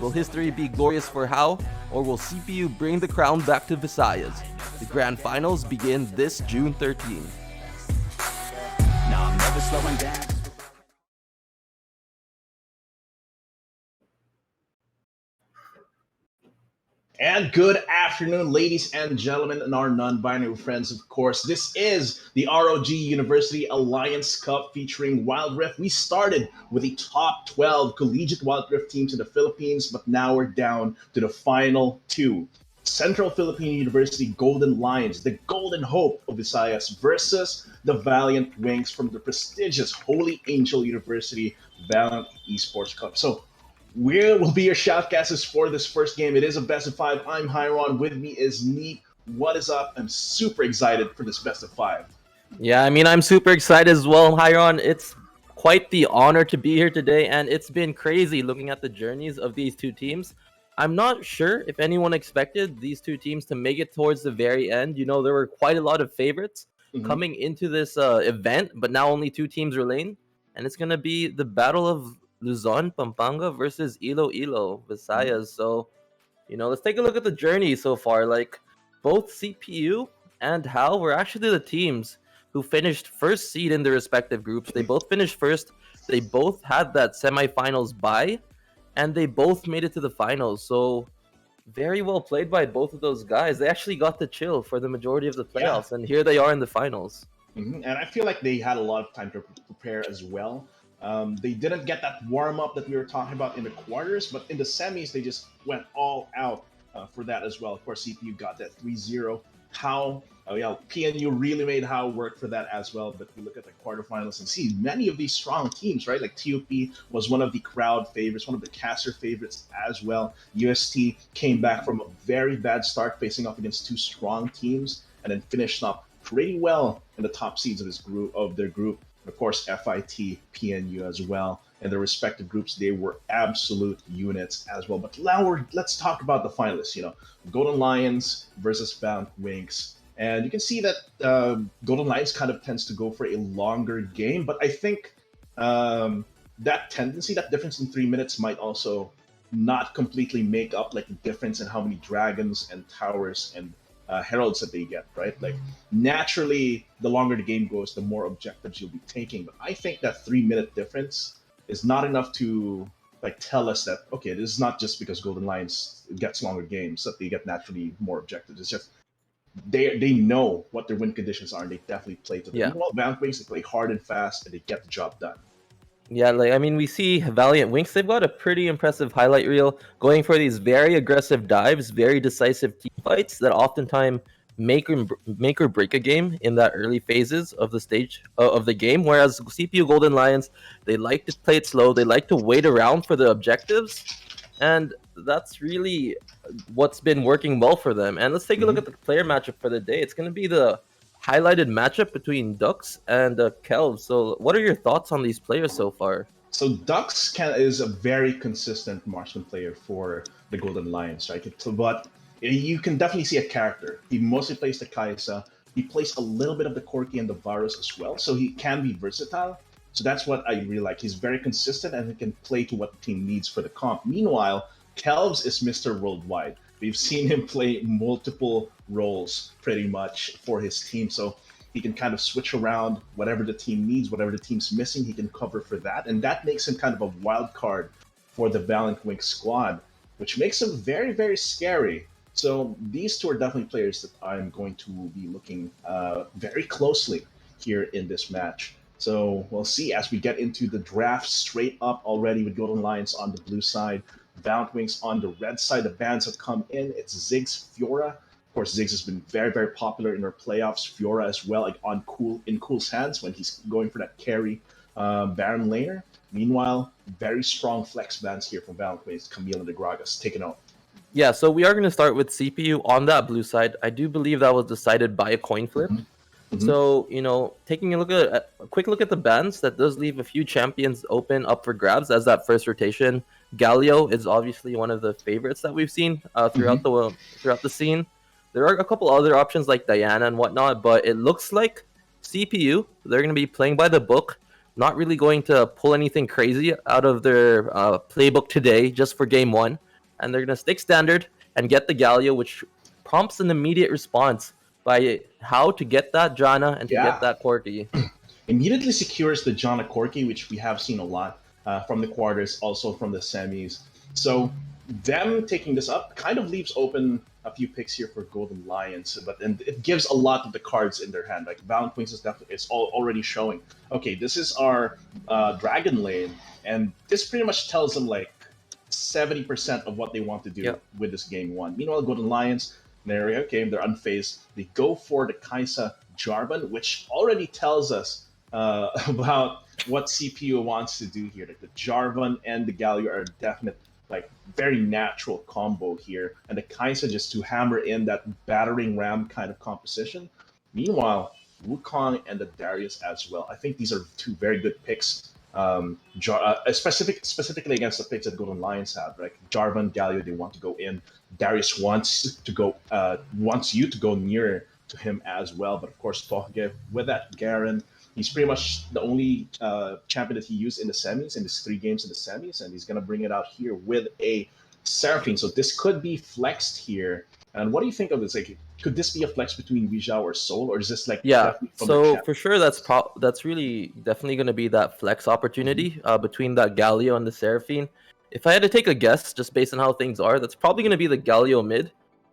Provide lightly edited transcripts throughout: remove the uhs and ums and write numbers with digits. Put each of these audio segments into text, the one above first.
Will history be glorious for HAU, or will CPU bring the crown back to Visayas? The grand finals begin this June 13th. Now I'm never slowing down. And good afternoon, ladies and gentlemen, and our non-binary friends, of course. This is the ROG University Alliance Cup featuring Wild Rift. We started with the top 12 collegiate Wild Rift teams in the Philippines, but now we're down to the final two. Central Philippine University Golden Lions, the golden hope of Visayas, versus the Valiant Wings from the prestigious Holy Angel University Valiant Esports Cup. So we will be your shoutcasters for this first game. It is a best of five. I'm Hyron. With me is Neat. What is up? I'm super excited for this best of five. Yeah, I mean, I'm super excited as well, Hyron. It's quite the honor to be here today, and it's been crazy looking at the journeys of these two teams. I'm not sure if anyone expected these two teams to make it towards the very end. You know, there were quite a lot of favorites coming into this event, but now only two teams remain, and it's going to be the Battle of Luzon, Pampanga versus Iloilo, Visayas. So, you know, let's take a look at the journey so far. Like, both CPU and HAL were actually the teams who finished first seed in their respective groups. They both finished first. They both had that semifinals bye, and they both made it to the finals. So, very well played by both of those guys. They actually got to chill for the majority of the playoffs, and here they are in the finals. And I feel like they had a lot of time to prepare as well. They didn't get that warm up that we were talking about in the quarters, but in the semis, they just went all out for that as well. Of course, CPU got that 3-0. HAU, PNU really made HAU work for that as well. But we look at the quarterfinals and see many of these strong teams, right? Like TOP was one of the crowd favorites, one of the caster favorites as well. UST came back from a very bad start, facing off against two strong teams, and then finished up pretty well in the top seeds of their group. Of course, FIT, PNU as well, and their respective groups, they were absolute units as well. But now let's talk about the finalists. You know, Golden Lions versus Valiant Wings, and you can see that Golden Lions kind of tends to go for a longer game. But I think that tendency, that difference in 3 minutes, might also not completely make up like the difference in how many dragons and towers and heralds that they get, right? Like naturally, the longer the game goes, the more objectives you'll be taking. But I think that 3 minute difference is not enough to like tell us that okay, this is not just because Golden Lions gets longer games that they get naturally more objectives. It's just they know what their win conditions are, and they definitely play to them. Yeah. Meanwhile, Valiant Wings, they play hard and fast, and they get the job done. Yeah, like, I mean, we see Valiant Wings, they've got a pretty impressive highlight reel going for these very aggressive dives, very decisive team fights that oftentimes make or break a game in that early phases of the stage of the game. Whereas CPU Golden Lions, they like to play it slow, they like to wait around for the objectives, and that's really what's been working well for them. And let's take a look at the player matchup for the day. It's going to be the highlighted matchup between Ducks and Kelv. So what are your thoughts on these players so far? So Dux is a very consistent marksman player for the Golden Lions, right? But you can definitely see a character. He mostly plays the Kaisa. He plays a little bit of the Corki and the Varus as well, so he can be versatile. So that's what I really like. He's very consistent and he can play to what the team needs for the comp. Meanwhile, Kelvs is Mr. Worldwide. We've seen him play multiple roles pretty much for his team. So he can kind of switch around whatever the team needs, whatever the team's missing, he can cover for that. And that makes him kind of a wild card for the Valiant Wings squad, which makes him very, very scary. So these two are definitely players that I'm going to be looking very closely here in this match. So we'll see as we get into the draft straight up already with Golden Lions on the blue side, Valiant Wings on the red side. The bans have come in. It's Ziggs, Fiora. Of course, Ziggs has been very, very popular in our playoffs. Fiora as well, like in Cool's hands when he's going for that carry Baron laner. Meanwhile, very strong flex bans here from Valiant Wings. Camille and the Gragas taking out. Yeah, so we are going to start with CPU on that blue side. I do believe that was decided by a coin flip. So, you know, taking a quick look at the bans, that does leave a few champions open up for grabs as that first rotation. Galio is obviously one of the favorites that we've seen throughout the scene. There are a couple other options like Diana and whatnot, but it looks like CPU, they're going to be playing by the book, not really going to pull anything crazy out of their playbook today just for game one. and they're gonna stick standard and get the Galio, which prompts an immediate response by how to get that Jana and to get Yeah, that Corki. immediately secures the Jana Corki, which we have seen a lot from the quarters, also from the semis. So them taking this up kind of leaves open a few picks here for Golden Lions, but and it gives a lot of the cards in their hand. Like Valiant Wings is definitely already showing. Okay, this is our Dragon Lane, and this pretty much tells them like 70% of what they want to do Yep. with this game one. Meanwhile, Golden Lions, they're okay, they're unfazed. They go for the Kaisa Jarvan, which already tells us about what CPU wants to do here. Like the Jarvan and the Galio are a definite, like very natural combo here, and the Kaisa just to hammer in that battering ram kind of composition. Meanwhile, Wukong and the Darius as well. I think these are two very good picks. Specifically against the picks that Golden Lions have, right? Jarvan, Galio, they want to go in. Darius wants you to go nearer to him as well. But of course, Toge with that Garen, he's pretty much the only champion that he used in the semis, in his 3 games in the semis, and he's gonna bring it out here with a Seraphine. So this could be flexed here. And what do you think of this? Like, could this be a flex between Wijao or Soul, or is this like Yeah, definitely from the so champ? for sure that's really definitely going to be that flex opportunity between that Galio and the Seraphine. If I had to take a guess, just based on how things are, that's probably going to be the Galio mid.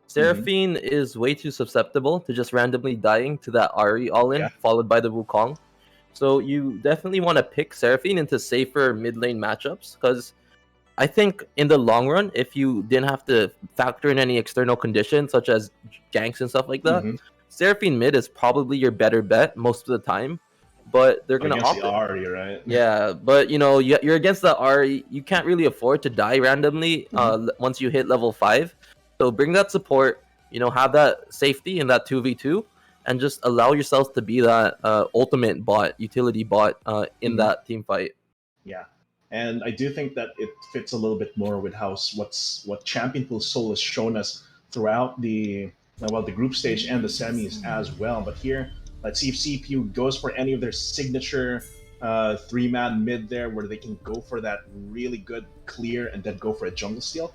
Seraphine is way too susceptible to just randomly dying to that Ari all-in, Yeah. followed by the Wukong. So you definitely want to pick Seraphine into safer mid lane matchups, because I think in the long run, if you didn't have to factor in any external conditions such as ganks and stuff like that, Mhm. Seraphine mid is probably your better bet most of the time. But they're gonna Against opt the Ari, right? yeah, but you know, you're against the Ari. You can't really afford to die randomly once you hit level 5. So bring that support, you know, have that safety in that 2v2, and just allow yourself to be that ultimate bot, utility bot in that team fight. Yeah, and I do think that it fits a little bit more with what Champion Pool Soul has shown us throughout the group stage and the semis as well. But here, let's see if CPU goes for any of their signature 3-man mid there, where they can go for that really good clear and then go for a jungle steal.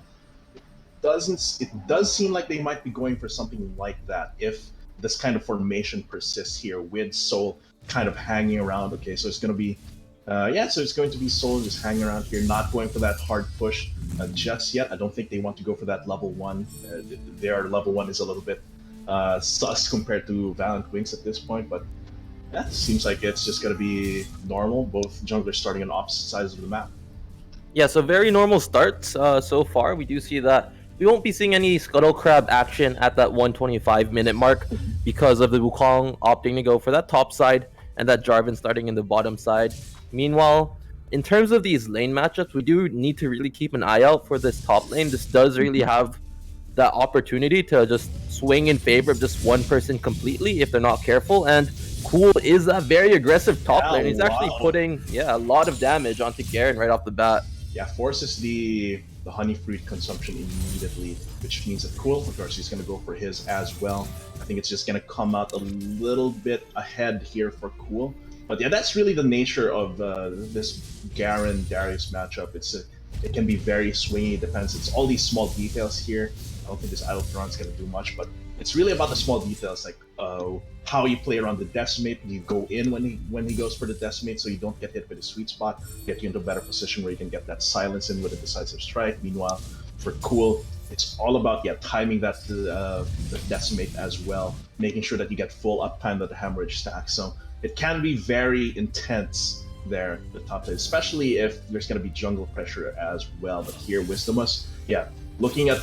It does seem like they might be going for something like that if this kind of formation persists here with Soul kind of hanging around. Okay, so it's going to be so it's going to be Soul just hanging around here, not going for that hard push just yet. I don't think they want to go for that level 1. Their level 1 is a little bit sus compared to Valiant Wings at this point, but yeah, seems like it's just going to be normal. Both junglers starting on opposite sides of the map. Yeah, so very normal starts so far. We do see that we won't be seeing any Scuttle Crab action at that 125-minute mark because of the Wukong opting to go for that top side and that Jarvan starting in the bottom side. Meanwhile, in terms of these lane matchups, we do need to really keep an eye out for this top lane. This does really have that opportunity to just swing in favor of just one person completely if they're not careful. And Cool is that very aggressive top lane. He's actually putting a lot of damage onto Garen right off the bat. Yeah, forces the honey fruit consumption immediately, which means that Cool, of course, he's going to go for his as well. I think it's just going to come out a little bit ahead here for Cool. But yeah, that's really the nature of this Garen Darius matchup. It can be very swingy. It depends. It's all these small details here. I don't think this Idle Thron is going to do much, but it's really about the small details, like how you play around the Decimate. You go in when he goes for the Decimate, so you don't get hit with the sweet spot. Get you into a better position where you can get that silence in with a decisive strike. Meanwhile, for Cool, it's all about timing that the Decimate as well, making sure that you get full uptime that the Hemorrhage stack. So it can be very intense there, the top side, especially if there's going to be jungle pressure as well. But here, Wisdomus, looking at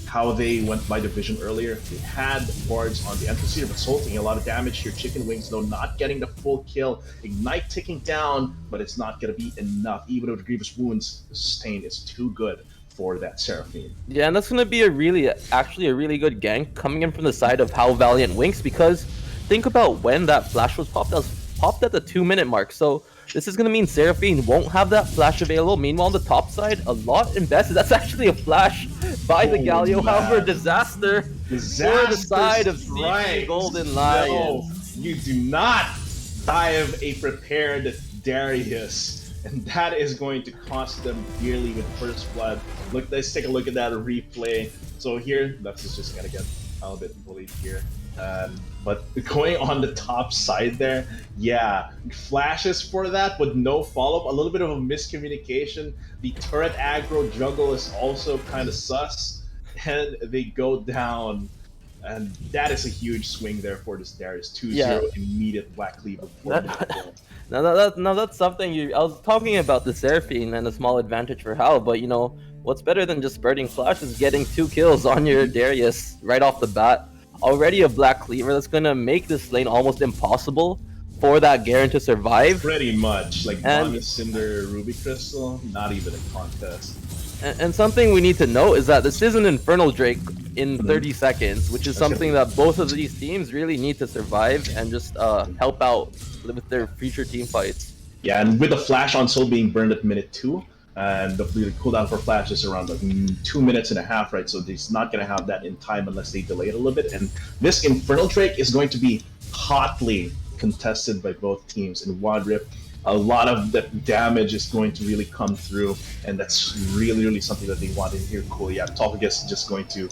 how they went by division earlier, they had wards on the entrance here, but Soul taking a lot of damage here. Chicken Wings, though, not getting the full kill. Ignite ticking down, but it's not going to be enough. Even with Grievous Wounds, the sustain is too good for that Seraphine. Yeah, and that's going to be actually a really good gank coming in from the side of HAU Valiant Winks, because think about when that flash was popped. That was popped at the 2-minute mark. So this is going to mean Seraphine won't have that flash available. Meanwhile, on the top side, a lot invested. That's actually a flash by the Galio. However, disaster for the side of CP Golden Lions. No, you do not dive a prepared Darius and that is going to cost them dearly with first blood. Look, let's take a look at that replay. So here, Lux is just gonna get a little bit bullied here. But going on the top side there, yeah, flashes for that with no follow-up, a little bit of a miscommunication. The turret aggro juggle is also kind of sus, and they go down. And that is a huge swing there for this Darius. 2-0 immediate Black Cleaver. Now that's something I was talking about the Seraphine and a small advantage for HAU, but you know what's better than just spurting flash is getting 2 kills on your Darius right off the bat. Already a Black Cleaver that's gonna make this lane almost impossible for that Garen to survive. Pretty much. Like Bonnie Cinder, Ruby Crystal, not even a contest. And something we need to know is that this is an Infernal Drake in 30 seconds, which is something that both of these teams really need to survive and just help out with their future team fights. Yeah, and with the flash on Soul being burned at minute 2, and the cooldown for flash is around like 2 minutes and a half, right? So he's not going to have that in time unless they delay it a little bit. And this Infernal Drake is going to be hotly contested by both teams. In Wild Rift, a lot of the damage is going to really come through, and that's really something that they want in here. Cool, yeah, Tolkagus is just going to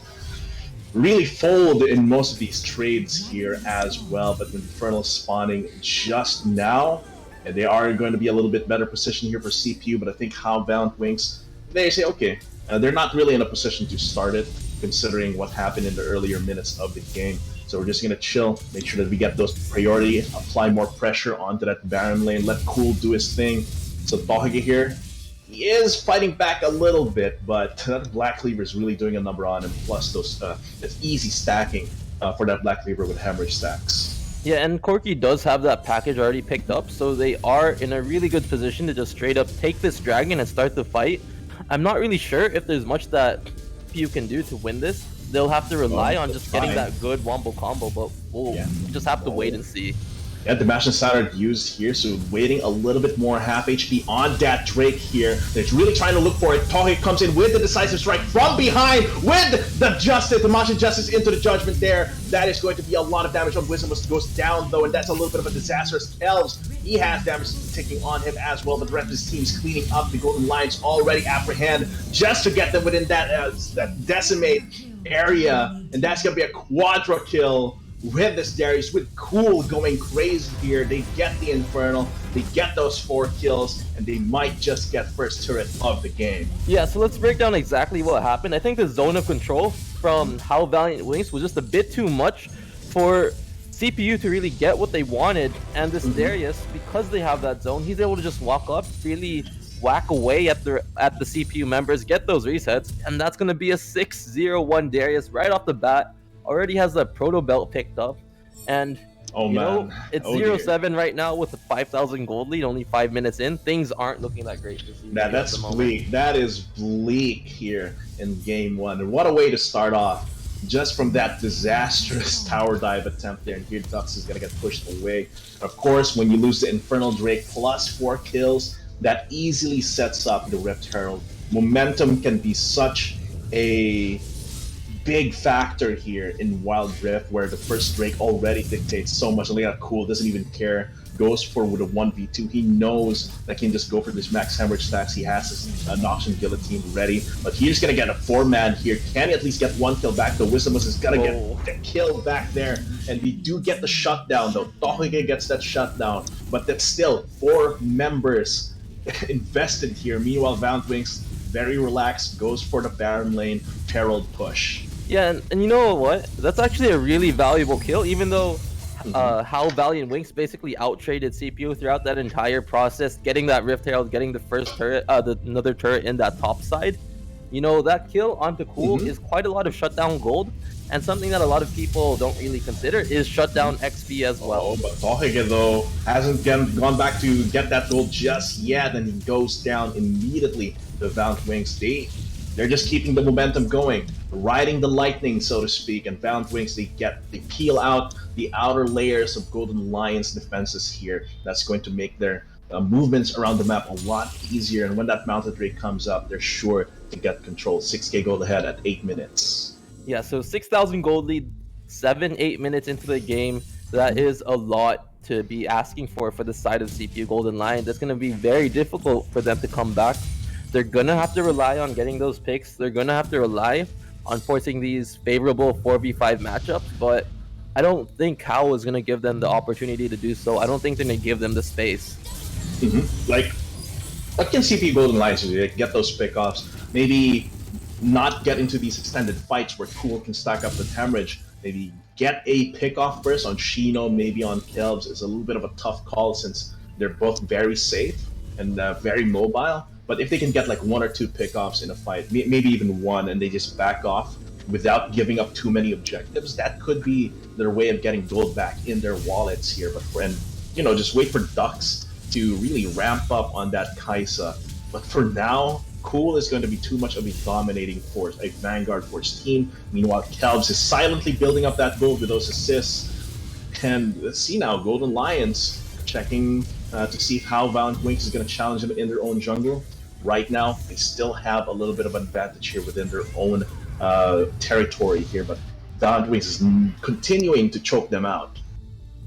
really fold in most of these trades here as well, but with Infernal spawning just now, and they are going to be a little bit better position here for CPU, but I think HAU Valiant Wings, they say, okay, they're not really in a position to start it, considering what happened in the earlier minutes of the game. So we're just going to chill, make sure that we get those priority, apply more pressure onto that Baron lane, let Cool do his thing. So Tolkage here, he is fighting back a little bit, but that Black Cleaver is really doing a number on him, plus those that's easy stacking for that Black Cleaver with Hemorrhage stacks. Yeah, and Corki does have that package already picked up, so they are in a really good position to just straight up take this dragon and start the fight. I'm not really sure if there's much that you can do to win this. They'll have to rely on just getting that good wombo combo, but we'll just have to wait and see. Yeah, the Bastion Standard used here, so waiting a little bit more half HP on that Drake here. They're really trying to look for it. Tohe comes in with the decisive strike from behind with the Justice, the Masha Justice into the Judgment there. That is going to be a lot of damage on Wisdom goes down though, and that's a little bit of a disastrous. Elves, he has damage ticking on him as well, but the rest of his team's cleaning up. The Golden Lions already apprehend just to get them within that, that decimate area, and that's going to be a quadra kill with this Darius, with Cool going crazy here. They get the Infernal, they get those 4 kills, and they might just get first turret of the game. Yeah, so let's break down exactly what happened. I think the zone of control from HAU Valiant Wings was just a bit too much for CPU to really get what they wanted, and this Darius, because they have that zone, he's able to just walk up, really whack away at the CPU members, get those resets, and that's going to be a 6-0-1 Darius right off the bat. Already has the proto belt picked up, and you know, it's 0-7 right now with a 5,000 gold lead, only 5 minutes in. Things aren't looking that great for CPU. That's bleak. That is bleak here in game 1, and what a way to start off, just from that disastrous tower dive attempt there. And here Dux is gonna get pushed away. Of course, when you lose the Infernal Drake plus 4 kills, that easily sets up the Rift Herald. Momentum can be such a big factor here in Wild Rift, where the first Drake already dictates so much. Look at Cool, doesn't even care, goes for with a 1v2. He knows that he can just go for this max hemorrhage stacks. He has his Noxian Guillotine ready, but he's gonna get a 4-man here. Can he at least get 1 kill back? The Wisdomus is gonna get the kill back there, and we do get the shutdown though. Tohige gets that shutdown, but that's still 4 members invested here. Meanwhile, Valiant Wings, very relaxed, goes for the Baron lane, Herald push. Yeah, and you know what? That's actually a really valuable kill, even though HAU Valiant Wings basically out-traded CPU throughout that entire process, getting that Rift Herald, getting the first turret, another turret in that top side. You know, that kill onto Cool is quite a lot of shutdown gold, and something that a lot of people don't really consider is shutdown XP as well. But Tohige, though, hasn't gone back to get that gold just yet, and he goes down immediately. The Valiant Wings, they're just keeping the momentum going, riding the lightning, so to speak, and Valiant Wings, they peel out the outer layers of Golden Lions defenses here. That's going to make their movements around the map a lot easier, and when that Mounted Drake comes up, they're sure to get control. 6k gold ahead at 8 minutes. Yeah, so 6,000 gold lead, 7-8 minutes into the game. That is a lot to be asking for the side of CPU Golden Lion. That's going to be very difficult for them to come back. They're going to have to rely on getting those picks. They're going to have to rely on forcing these favorable 4v5 matchups, but I don't think HAU is going to give them the opportunity to do so. I don't think they're going to give them the space. Like, what can CPU Golden Lions do? Like, get those pickoffs, maybe not get into these extended fights where Cool can stack up with Hemorrhage. Maybe get a pickoff first on Shino, maybe on Kelbs. It's a little bit of a tough call since they're both very safe and very mobile. But if they can get like 1 or 2 pickoffs in a fight, maybe even 1, and they just back off without giving up too many objectives, that could be their way of getting gold back in their wallets here. But just wait for Ducks to really ramp up on that Kaisa. But for now, Cool is going to be too much of a dominating force, a Vanguard Force team. Meanwhile, Kelbs is silently building up that gold with those assists. And let's see now, Golden Lions checking to see how Valiant Wings is going to challenge them in their own jungle. Right now, they still have a little bit of advantage here within their own territory here, but Valiant Wings is continuing to choke them out.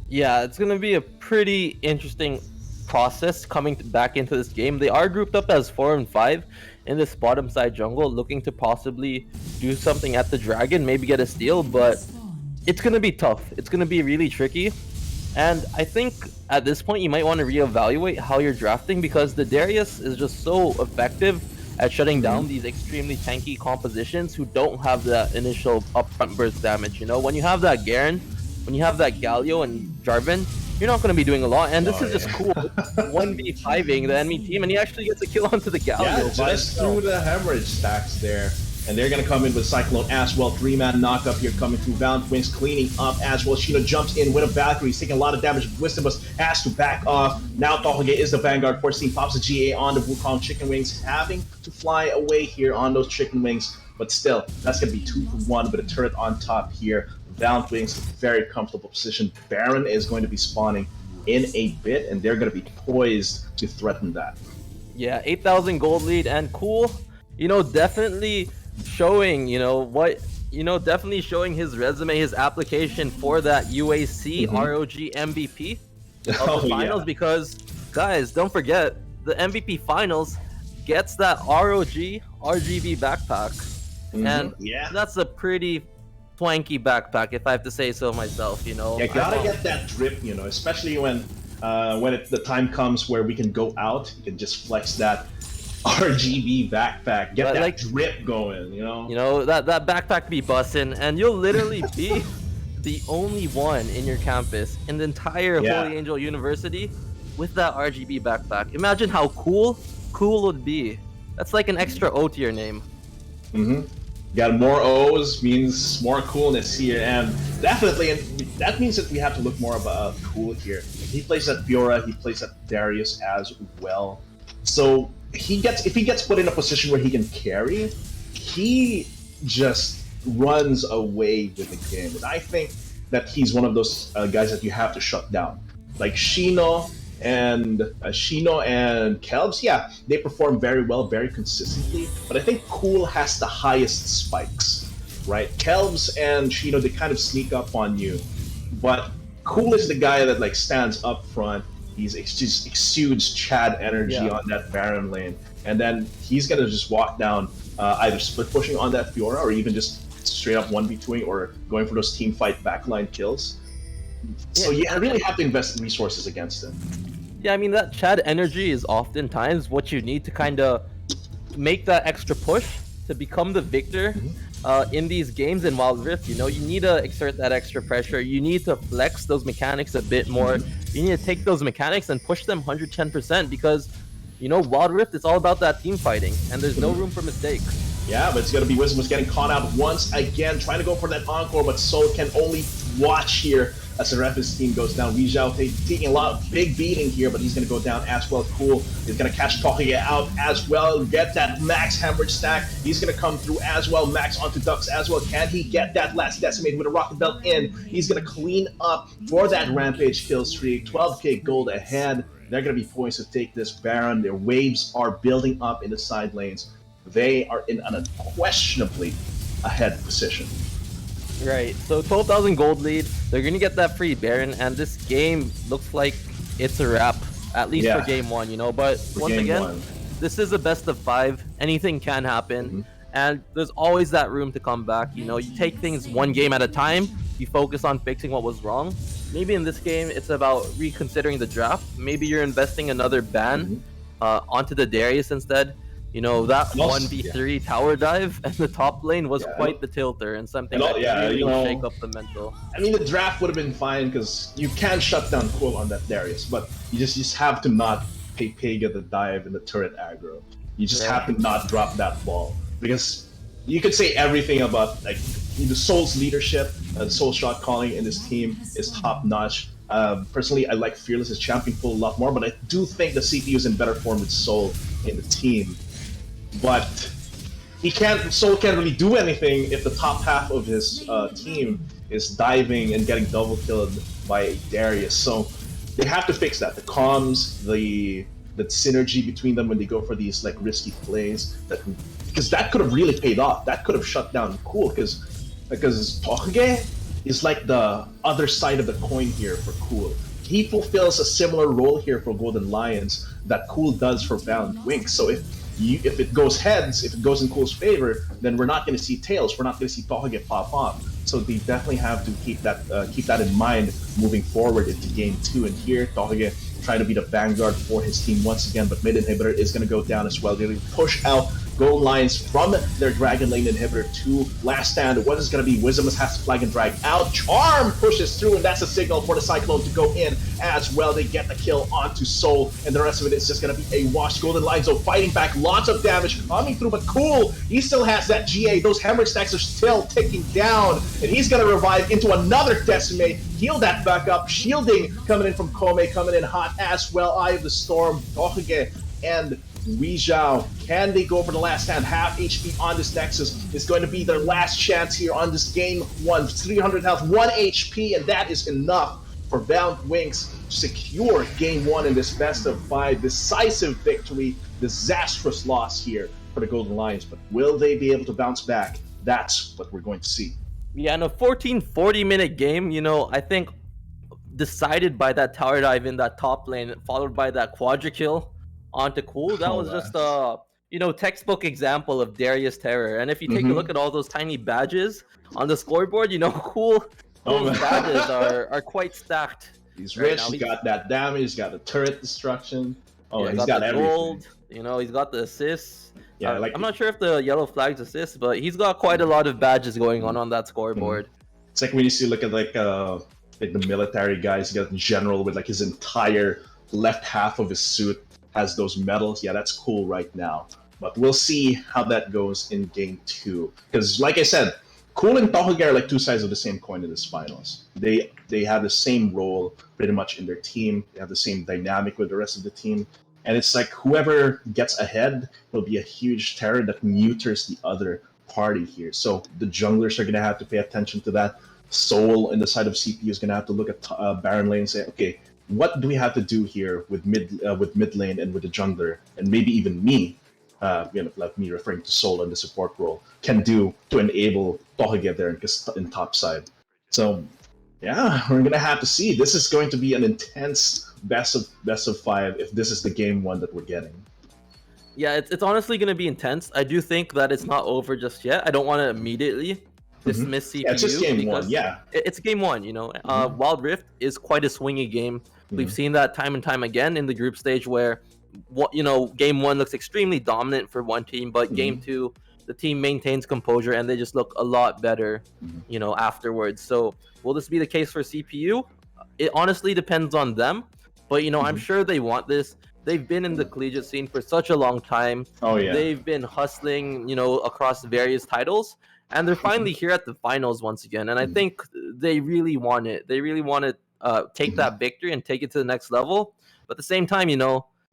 Yeah, it's going to be a pretty interesting process coming back into this game. They are grouped up as 4 and 5 in this bottom side jungle, looking to possibly do something at the dragon, maybe get a steal, but it's going to be tough. It's going to be really tricky. And I think at this point you might want to reevaluate how you're drafting, because the Darius is just so effective at shutting down these extremely tanky compositions who don't have that initial upfront burst damage. You know, when you have that Garen, when you have that Galio and Jarvan, you're not going to be doing a lot, and this is just cool. 1v5ing the enemy team, and he actually gets a kill onto the Galio. Yeah, just through the Hemorrhage stacks there. And they're going to come in with Cyclone as well. 3-man knockup here coming through. Valiant Wings cleaning up as well. Shino jumps in with a Valkyrie. He's taking a lot of damage. Wisdomus has to back off. Now Tohage is the Vanguard Force team. Pops a GA on the Wukong Chicken Wings. Having to fly away here on those Chicken Wings. But still, that's going to be 2 for 1 with a turret on top here. Valiant Wings, very comfortable position. Baron is going to be spawning in a bit, and they're going to be poised to threaten that. Yeah, 8,000 gold lead, and Cool, definitely showing, definitely showing his resume, his application for that UAC ROG MVP of the finals, because, guys, don't forget, the MVP finals gets that ROG RGB backpack, and that's a pretty swanky backpack, if I have to say so myself. You gotta get that drip, especially when the time comes where we can go out, you can just flex that RGB backpack, get that drip going, that backpack be bussin', and you'll literally be the only one in your campus in the entire Holy Angel University with that RGB backpack. Imagine how cool would be. That's like an extra O to your name. Got more O's means more coolness here, and definitely, and that means that we have to look more about Cool here. He plays at Fiora, he plays at Darius as well. So if he gets put in a position where he can carry, he just runs away with the game. And I think that he's one of those guys that you have to shut down. Like Shino and Kelbs, they perform very well, very consistently. But I think Cool has the highest spikes, right? Kelbs and Shino, they kind of sneak up on you, but Cool is the guy that stands up front. He's just exudes Chad energy on that Baron lane, and then he's gonna just walk down, either split pushing on that Fiora, or even just straight up 1v2ing, or going for those team fight backline kills. So I really have to invest resources against him. Yeah, I mean, that Chad energy is oftentimes what you need to kind of make that extra push to become the victor in these games in Wild Rift. You need to exert that extra pressure. You need to flex those mechanics a bit more. You need to take those mechanics and push them 110%, because, Wild Rift, it's all about that team fighting, and there's no room for mistakes. Yeah, but it's going to be Wisdom getting caught out once again, trying to go for that encore, but Soul can only watch here as the Ref's team goes down. Wei Zhao taking a lot of big beating here, but he's going to go down as well. Cool is going to catch Tohige out as well, get that max Hemorrhage stack. He's going to come through as well, max onto Ducks as well. Can he get that last decimate with a rocket belt in? He's going to clean up for that Rampage kill streak. 12k gold ahead. They're going to be poised to take this Baron. Their waves are building up in the side lanes. They are in an unquestionably ahead position. Right. So 12,000 gold lead. They're gonna get that free Baron, and this game looks like it's a wrap, at least for Yeah, game one. But for once game again, one. this is a best of 5. Anything can happen, Hmm. and there's always that room to come back. You take things one game at a time. You focus on fixing what was wrong. Maybe in this game, it's about reconsidering the draft. Maybe you're investing another ban Hmm. onto the Darius instead. That And also, yeah, 1v3 tower dive and the top lane was yeah, quite the tilter and something and that all, could yeah, really shake up the mental. I mean, the draft would have been fine because you can shut down Quill on that Darius, but you just have to not pay Pega the dive and the turret aggro. You just have Right. to not drop that ball because you could say everything about like the Soul's leadership, the Soul shot calling in this team is top notch. Personally, I like Fearless's champion pool a lot more, but I do think the CPU is in better form with Soul in the team. But Soul can't really do anything if the top half of his team is diving and getting double killed by Darius. So they have to fix that. The comms, the synergy between them when they go for these like risky plays. Because that could have really paid off. That could have shut down Cool. Because Toge is like the other side of the coin here for Cool. He fulfills a similar role here for Golden Lions that Cool does for Bound Wings. So if it goes heads, if it goes in Cool's favor, then we're not going to see tails. We're not going to see Toge pop off. So they definitely have to keep that in mind moving forward into game 2. And here, Toge trying to be the vanguard for his team once again, but mid inhibitor is going to go down as well. They're going to push out Gold Lions from their Dragon Lane inhibitor to last stand. What is going to be? Wisdom has to flag and drag out. Charm pushes through, and that's a signal for the Cyclone to go in as well. They get the kill onto Soul, and the rest of it is just going to be a wash. Golden Lions, though, fighting back. Lots of damage coming through, but Cool, he still has that GA. Those hemorrhage stacks are still ticking down, and he's going to revive into another Decimate. Heal that back up. Shielding coming in from Kome, coming in hot as well. Eye of the Storm, Toge, and Wei Zhao. Can they go for the last stand? Half HP on this Nexus is going to be their last chance here on this game 1. 300 health, 1 HP, and that is enough for Bound Wings to secure game 1 in this best of 5. Decisive victory, disastrous loss here for the Golden Lions. But will they be able to bounce back? That's what we're going to see. Yeah, in a 40-minute game, I think decided by that tower dive in that top lane, followed by that quadra kill onto Cool. That Oh, was just a textbook example of Darius terror. And if you take a look at all those tiny badges on the scoreboard, Cool. Cool's badges are quite stacked. He's Right rich. now. He's got that damage. He's got the turret destruction. Oh, Yeah, he's got the everything. gold. He's got the assists. Yeah, I'm not sure if the yellow flags assist, but he's got quite a lot of badges going on that scoreboard. It's like when you see look at like the military guys. You got the general with like his entire left half of his suit has those medals. Yeah, that's cool right now. But we'll see how that goes in game 2. Because like I said, Cool and Tohoge are like two sides of the same coin in this finals. They have the same role pretty much in their team. They have the same dynamic with the rest of the team. And it's like whoever gets ahead will be a huge terror that neuters the other party here. So the junglers are going to have to pay attention to that. Soul in the side of CPU is going to have to look at Baron lane and say, okay, what do we have to do here with mid lane and with the jungler, and maybe even me, like me referring to Soul in the support role, can do to enable Tohoge there in top side. So yeah, we're gonna have to see. This is going to be an intense best of 5 if this is the game 1 that we're getting. Yeah, it's honestly going to be intense. I do think that it's not over just yet. I don't want to immediately dismiss CPU. Yeah, it's just game 1. Yeah, it's game 1. Wild Rift is quite a swingy game. We've seen that time and time again in the group stage where game 1 looks extremely dominant for one team, but game 2 the team maintains composure and they just look a lot better afterwards. So will this be the case for CPU? It honestly depends on them, but I'm sure they want this. They've been in the collegiate scene for such a long time. Oh yeah. They've been hustling across various titles, and they're finally here at the finals once again. And I think they really want it. They really want to take that victory and take it to the next level. But at the same time,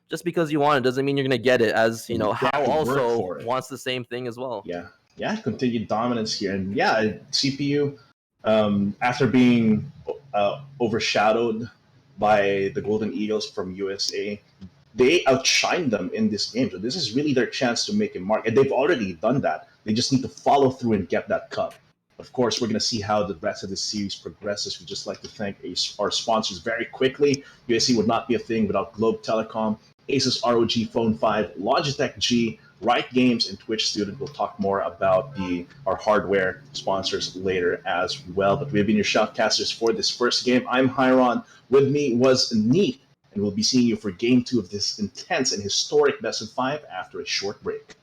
just because you want it doesn't mean you're going to get it, as HAU also wants the same thing as well. Yeah, continued dominance here. And yeah, CPU, after being overshadowed by the Golden Eagles from USA, they outshined them in this game. So this is really their chance to make a mark. And they've already done that. They just need to follow through and get that cup. Of course, we're going to see how the rest of the series progresses. We'd just like to thank our sponsors very quickly. USC would not be a thing without Globe Telecom, ASUS ROG Phone 5, Logitech G, Riot Games, and Twitch Student. We'll talk more about our hardware sponsors later as well. But we've been your shoutcasters for this first game. I'm Hyron. With me was Neat, and we'll be seeing you for Game 2 of this intense and historic Best of 5 after a short break.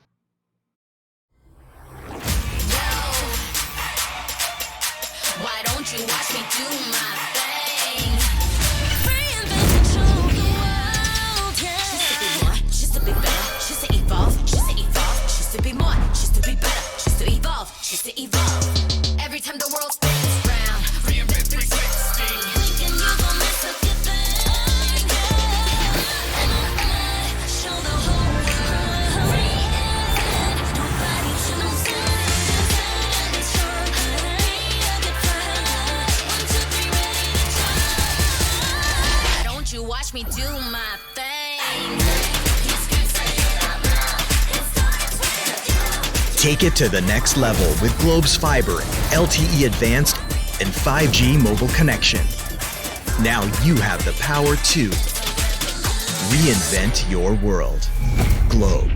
Why don't you watch me do my thing? Reinvent the world, yeah. Just to be more, just to be better, just to evolve, just to be more, just to be better, just to evolve, just to evolve. Every time the world spins round, reinvent 360. Thinking you gon' miss a good thing, yeah. And show the whole world. Reinvent, nobody to know something. It's your you watch me do my thing. Take it to the next level with Globe's fiber, LTE advanced, and 5G mobile connection. Now you have the power to reinvent your world. Globe.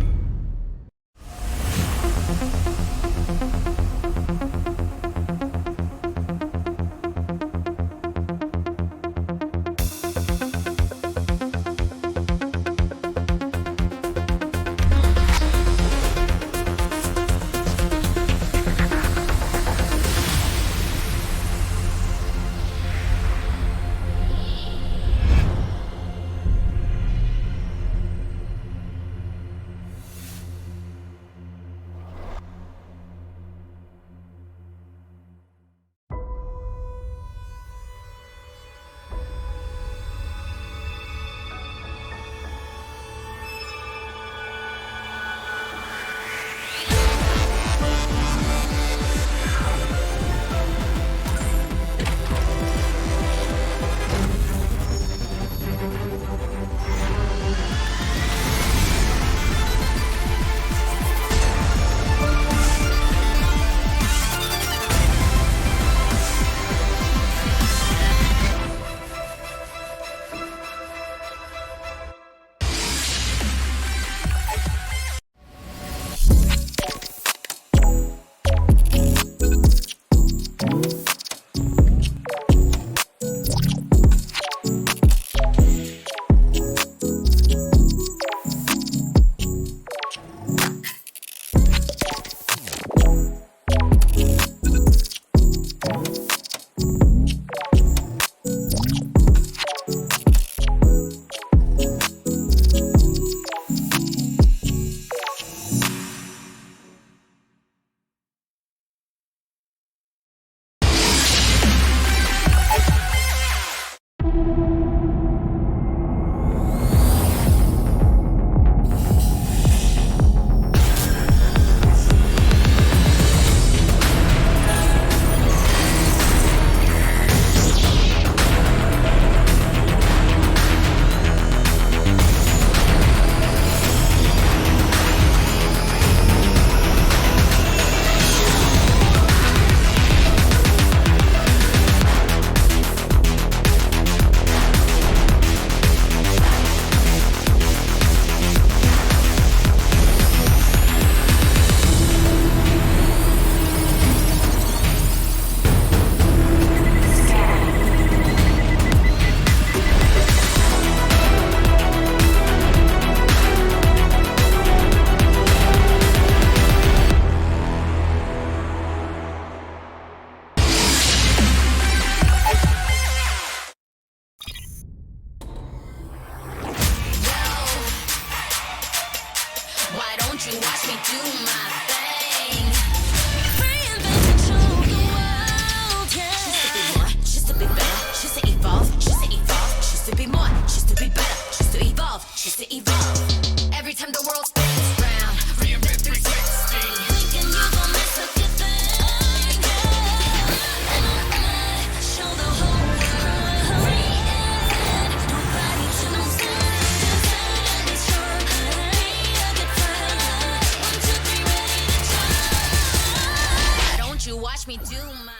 watch me do my.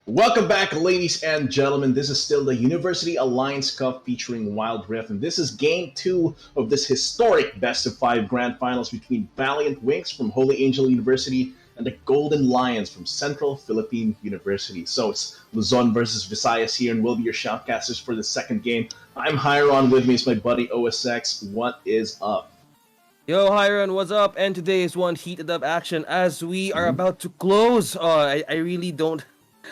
Welcome back, ladies and gentlemen. This is still the University Alliance Cup featuring Wild Rift, and this is Game 2 of this historic best-of-5 Grand Finals between Valiant Wings from Holy Angel University and the Golden Lions from Central Philippine University. So it's Luzon versus Visayas here, and we'll be your shoutcasters for the second game. I'm Hiron, with me is my buddy OSX. What is up? Yo, Hiron, what's up? And today is one heated up action as we are about to close. I really don't.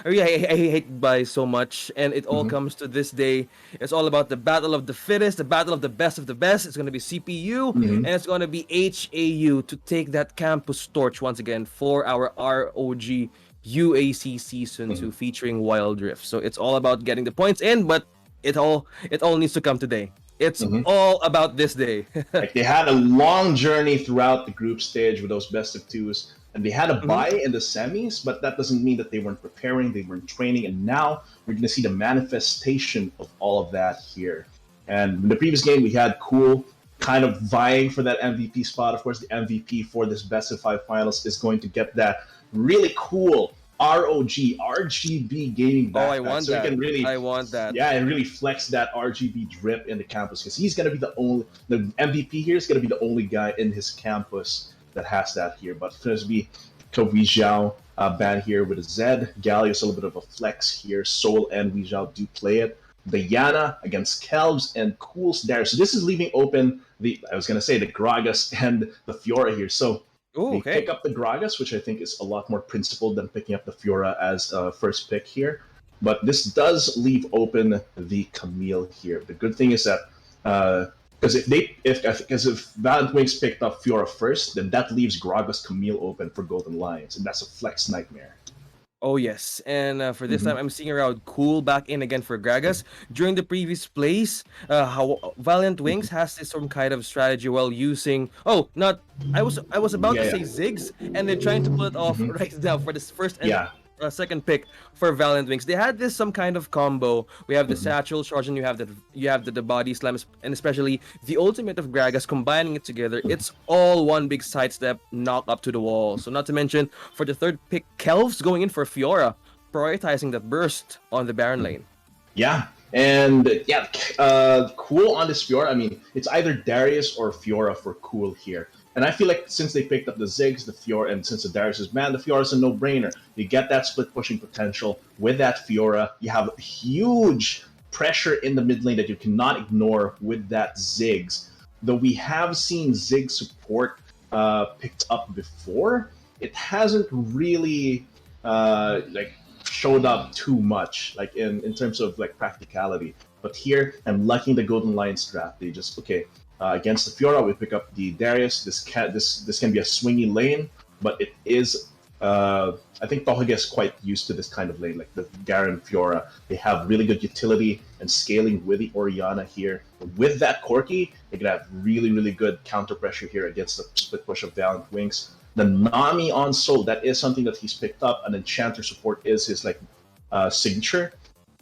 I hate buy so much, and it all comes to this day. It's all about the battle of the fittest, the battle of the best of the best. It's going to be CPU, and it's going to be HAU to take that campus torch once again for our ROG UAC Season 2 featuring Wild Rift. So it's all about getting the points in, but it all needs to come today. It's all about this day. Like, they had a long journey throughout the group stage with those best of twos, and they had a bye in the semis, but that doesn't mean that they weren't preparing, they weren't training, and now we're going to see the manifestation of all of that here. And in the previous game, we had Cool kind of vying for that MVP spot. Of course, the MVP for this best of 5 finals is going to get that really cool RGB gaming backpack. Oh, I want so that. He can really, I want that. Yeah, and really flex that RGB drip in the campus, because he's going to be the MVP here is going to be the only guy in his campus that has that here. But it's going to be Wei Zhao banned here with a Z. Galio's a little bit of a flex here. Soul and Wei Zhao do play it. Diana against Kelvs and Cool's there. So this is leaving open the Gragas and the Fiora here. So they pick up the Gragas, which I think is a lot more principled than picking up the Fiora as a first pick here. But this does leave open the Camille here. The good thing is that because if Valiant Wings picked up Fiora first, then that leaves Gragas Camille open for Golden Lions, and that's a flex nightmare. Oh yes, and for this time I'm seeing around Cool back in again for Gragas. During the previous plays, how Valiant Wings has this some kind of strategy while using I was about to say Ziggs, and they're trying to pull it off right now for this first and second pick for Valiant Wings. They had this some kind of combo. We have the satchel charge, and you have the body slam, and especially the ultimate of Gragas, combining it together. It's all one big sidestep knock up to the wall. So not to mention for the third pick, Kelvs going in for Fiora, prioritizing that burst on the Baron lane. Yeah. And Cool on this Fiora. I mean, it's either Darius or Fiora for Cool here. And I feel like since they picked up the Ziggs, the Fiora, and since the Darius is banned, the Fiora is a no-brainer. You get that split pushing potential with that Fiora. You have huge pressure in the mid lane that you cannot ignore with that Ziggs. Though we have seen Ziggs support picked up before, it hasn't really showed up too much, like in terms of like practicality. But here, I'm liking the Golden Lions draft. They just against the Fiora, we pick up the Darius. This can be a swingy lane, but it is. I think Tohage is quite used to this kind of lane, like the Garen Fiora. They have really good utility and scaling with the Orianna here. With that Corki, they can have really, really good counter pressure here against the split push of Valiant Wings. The Nami on Soul, that is something that he's picked up, and Enchanter support is his signature.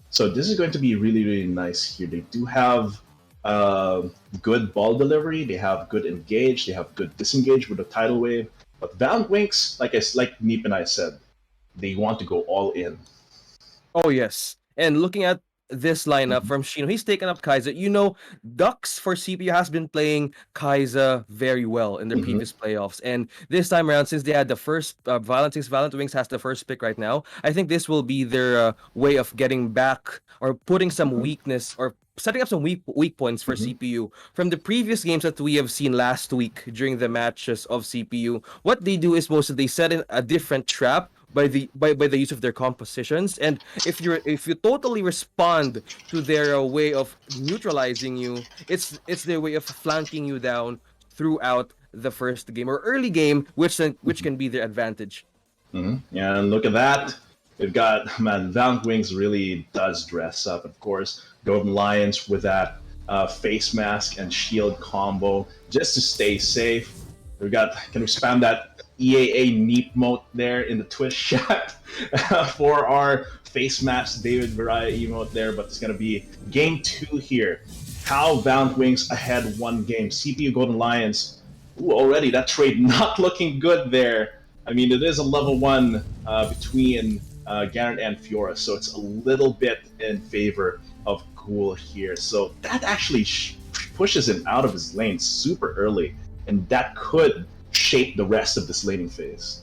So this is going to be really, really nice here. They do have good ball delivery, they have good engage, they have good disengage with the tidal wave. But Valiant Wings, like Neep and I said, they want to go all in. Oh yes, and looking at this lineup from Shino, he's taken up Kai'Sa. You know, Dux for CPU has been playing Kai'Sa very well in their previous playoffs, and this time around, since they had the first Valiant Wings has the first pick right now, I think this will be their way of getting back or putting some weakness or setting up some weak points for CPU from the previous games that we have seen last week during the matches of CPU. What they do is mostly they set in a different trap by the use of their compositions, and if you totally respond to their way of neutralizing you, it's their way of flanking you down throughout the first game or early game, which can be their advantage. Yeah, and look at that. We've got, Valiant Wings really does dress up. Of course, Golden Lions with that face mask and shield combo just to stay safe. Can we spam that EAA Neep emote there in the Twitch chat for our face mask David Varaya emote there? But it's going to be game 2 here. HAU Valiant Wings ahead 1 game. CPU Golden Lions, already that trade not looking good there. I mean, it is a level 1 between Garen and Fiora, so it's a little bit in favor of Cool here. So that actually pushes him out of his lane super early, and that could shape the rest of this laning phase.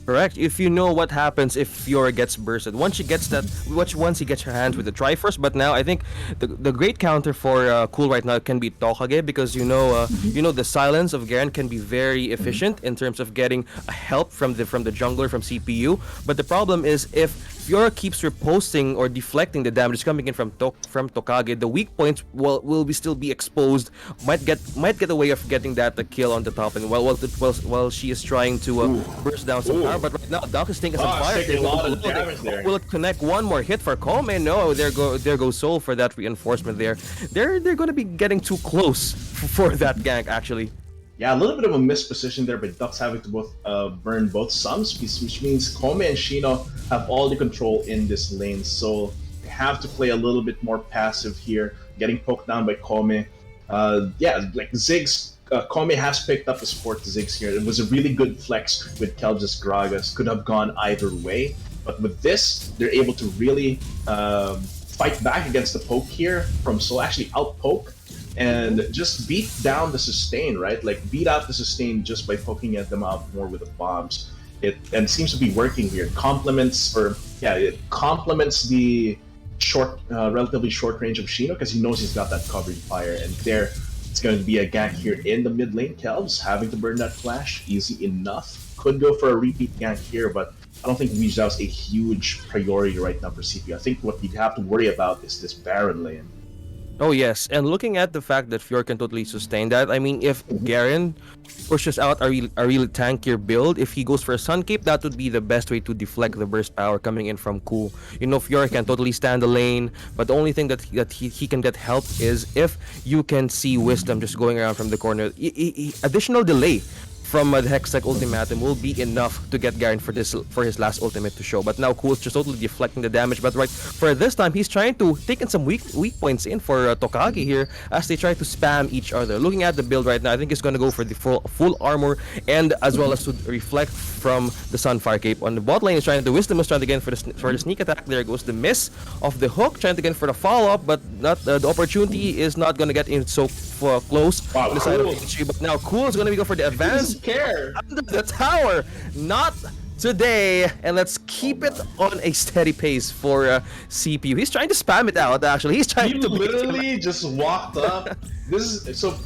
Correct. If you know what happens if Fiora gets bursted, once he gets her hands with the Triforce. But now I think the great counter for Cool right now can be Tokage, because you know the silence of Garen can be very efficient in terms of getting a help from the jungler from CPU. But the problem is if Fiora keeps reposting or deflecting the damage coming in from Tokage, the weak points will still be exposed. Might get a way of getting that kill on the top, and while she is trying to burst down some power. But right now, Doc is taking some fire. Taking a lot of damage there. Will it connect one more hit for Kome? No, there goes Soul for that reinforcement there. They're going to be getting too close for that gank actually. Yeah, a little bit of a missed position there, but Ducks having to both burn both sums, which means Kome and Shino have all the control in this lane. So they have to play a little bit more passive here, getting poked down by Kome. Yeah, like Ziggs. Kome has picked up the support to Ziggs here. It was a really good flex with Kelvis Gragas. Could have gone either way, but with this, they're able to really fight back against the poke here from Soul. Actually, out poke and just beat down the sustain, right? Like beat out the sustain just by poking at them out more with the bombs. It seems to be working here. It complements the relatively short range of Shino, because he knows he's got that covering fire, and there. It's going to be a gank here in the mid lane. Kelvs having to burn that flash, easy enough. Could go for a repeat gank here, but I don't think Weezhou is a huge priority right now for CPU. I think what you'd have to worry about is this Baron lane. Oh yes, and looking at the fact that Fiora can totally sustain that, I mean, if Garen pushes out a really tankier build, if he goes for a Sun Cape, that would be the best way to deflect the burst power coming in from Cool. You know, Fiora can totally stand the lane, but the only thing that he can get help is if you can see Wisdom just going around from the corner. Additional delay from the Hextech ultimatum will be enough to get Garen for his last ultimate to show. But now Cool's just totally deflecting the damage. But right for this time, he's trying to take in some weak points in for Tokage here as they try to spam each other. Looking at the build right now, I think he's going to go for the full armor and as well as to reflect from the Sunfire Cape. On the bot lane, he's trying to Wisdom is trying to get for the sneak attack. There goes the miss of the hook, trying to get for the follow-up, but not the opportunity is not going to get in so close on the side of HG. But now Cool is going to go for the advance. Care under the tower, not today, and let's keep it on a steady pace for CPU. He's trying to spam it out. Actually, he's trying to literally just walked up. This is so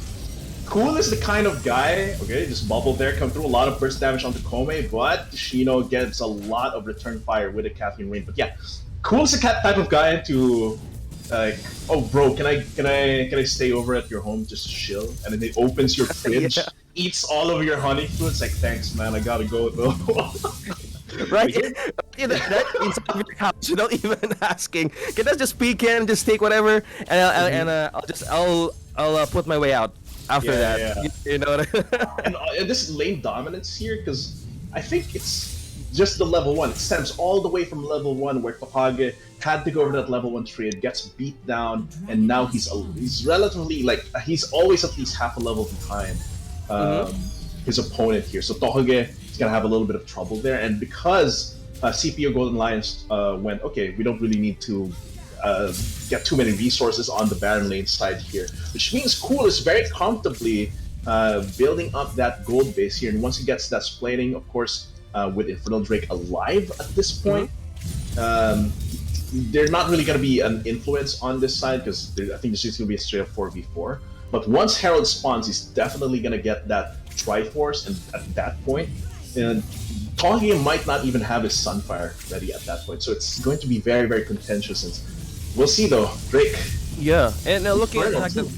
Cool is the kind of guy. Okay, just bubble there, come through a lot of burst damage onto Kome, but Shino gets a lot of return fire with a Catherine Rain. But yeah, Cool is the type of guy to. Oh bro, can I stay over at your home just to chill? And then it opens your fridge, eats all of your honey food. It's like, thanks man, I gotta go though. Right? That inside your house, without even asking. Can I just peek in and just take whatever, and I'll put my way out after that. Yeah. You know what and this lane dominance here, because I think it's just the level 1. It stems all the way from level 1 where Tokage had to go over that level 1 trade, gets beat down, and now he's relatively, like, he's always at least half a level behind his opponent here. So Tokage is going to have a little bit of trouble there, and because CPU Golden Lions went, okay, we don't really need to get too many resources on the Baron lane side here, which means Cool is very comfortably building up that gold base here, and once he gets that splaining, of course, with Infernal Drake alive at this point, they're not really going to be an influence on this side, because I think this is going to be a straight up 4v4. But once Herald spawns, he's definitely going to get that Triforce, and at that point, Tokage might not even have his Sunfire ready at that point. So it's going to be very, very contentious. And we'll see though, Drake. Yeah, and looking at the fact that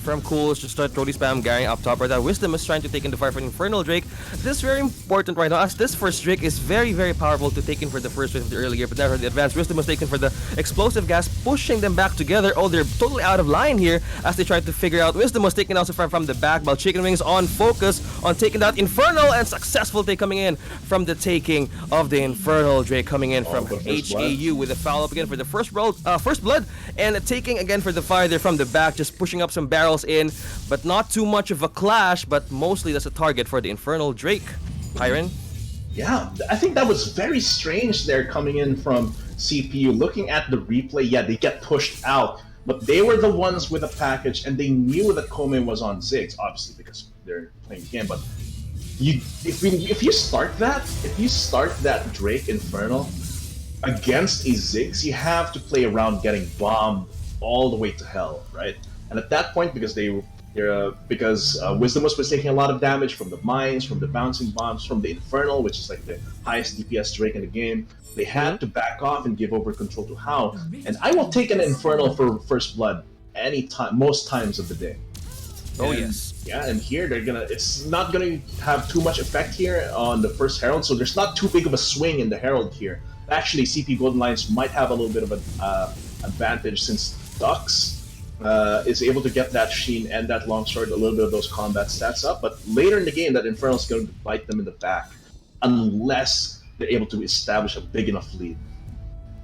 from Cool is just start totally spam Garen up top right now. Wisdom is trying to take in the fire for Infernal Drake. This is very important right now, as this first Drake is very, very powerful to take in for the first wave of the early game, but now for the advanced Wisdom was taken for the explosive gas, pushing them back together. Oh, they're totally out of line here as they try to figure out. Wisdom was taken out from the back, while Chicken Wings on focus on taking out Infernal, and successful take coming in from the taking of the Infernal Drake coming in from HAU with a foul up again for the first blood, and taking again for the fire there from the back, just pushing up some barrels in, but not too much of a clash, but mostly that's a target for the Infernal Drake. Pyron? Yeah, I think that was very strange there coming in from CPU. Looking at the replay, yeah, they get pushed out, but they were the ones with a package, and they knew that Kome was on Ziggs, obviously because they're playing the game. But if you start that Drake Infernal against a Ziggs, you have to play around getting bombed all the way to hell, right? And at that point, because Wisdom was taking a lot of damage from the mines, from the bouncing bombs, from the Infernal, which is like the highest DPS Drake in the game, they had to back off and give over control to HAU. And I will take an Infernal for First Blood anytime, most times of the day. Oh, And, yes. yeah, and here it's not gonna have too much effect here on the first Herald, so there's not too big of a swing in the Herald here. Actually, CP Golden Lions might have a little bit of an advantage since Dux is able to get that Sheen and that Longsword, a little bit of those combat stats up, but later in the game, that Infernal is going to bite them in the back unless they're able to establish a big enough lead.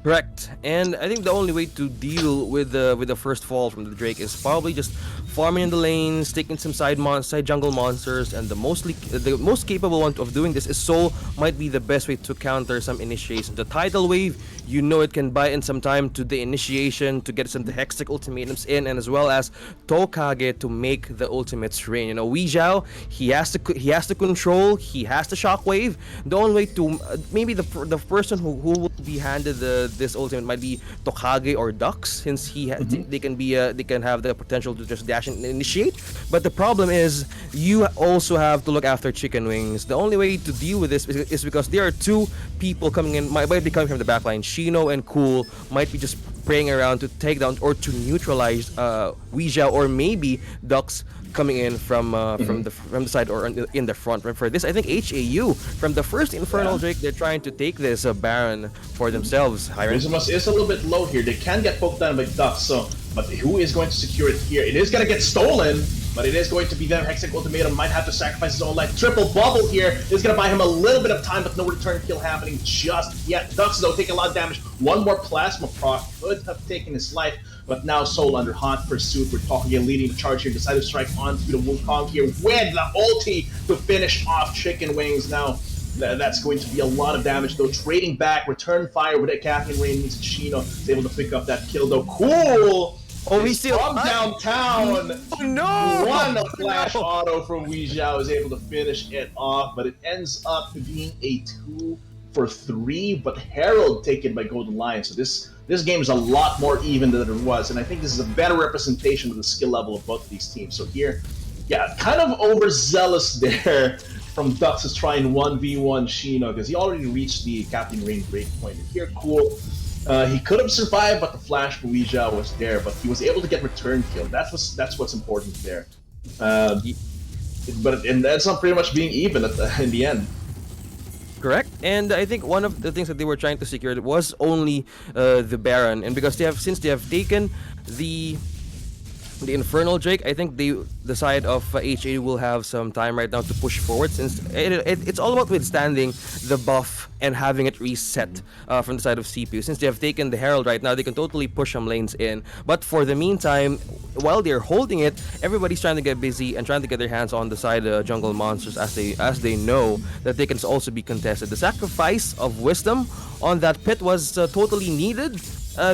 Correct, and I think the only way to deal with the first fall from the Drake is probably just farming in the lanes, taking some side jungle monsters, and the most capable one of doing this is Soul. Might be the best way to counter some initiation. The tidal wave, you know, it can buy in some time to the initiation to get some hextech ultimatums in, and as well as Tokage to make the ultimates rain. You know, Wei Zhao, he has to control, he has the shockwave. The only way to maybe the person who will be handed this ultimate might be Tokage or Dux, since they can have the potential to just dash and initiate. But the problem is you also have to look after chicken wings. The only way to deal with this is because there are two people coming in, might be coming from the backline. Shino and Cool might be just praying around to take down or to neutralize Wei Zhao, or maybe Dux coming in from the side or in the front. For this, I think HAU from the first Infernal Drake, they're trying to take this Baron for themselves. Wisdomus is a little bit low here. They can get poked down by Dux, but who is going to secure it here? It is going to get stolen, but it is going to be there. Hextech Ultimatum might have to sacrifice his own life. Triple Bubble here is going to buy him a little bit of time, but no return kill happening just yet. Dux, though, taking a lot of damage. One more Plasma proc could have taken his life, but now Soul under hot pursuit. We're talking again, leading the charge here. Decided to strike onto the Wukong here with the ulti to finish off Chicken Wings. Now, that's going to be a lot of damage, though. Trading back, return fire with a Captain Rain means Chino is able to pick up that kill, though. Cool! Oh, he's still from downtown. Oh, no! One flash auto from Wei Zhao is able to finish it off, but it ends up being a 2 for 3, but Herald taken by Golden Lion. So this game is a lot more even than it was, and I think this is a better representation of the skill level of both of these teams. So here, yeah, kind of overzealous there from Dux is trying 1v1 Shino, because he already reached the Captain Rain breakpoint. And here, Cool, he could have survived, but the flash for Wei Zhao was there, but he was able to get return kill. That's what's important there. But it ends up pretty much being even in the end. Correct, and I think one of the things that they were trying to secure was only the Baron, and because since they have taken the Infernal Drake, I think the side of HA will have some time right now to push forward, since it's all about withstanding the buff and having it reset from the side of CPU. Since they have taken the Herald right now, they can totally push some lanes in. But for the meantime, while they're holding it, everybody's trying to get busy and trying to get their hands on the side jungle monsters, as they know that they can also be contested. The sacrifice of Wisdom on that pit was totally needed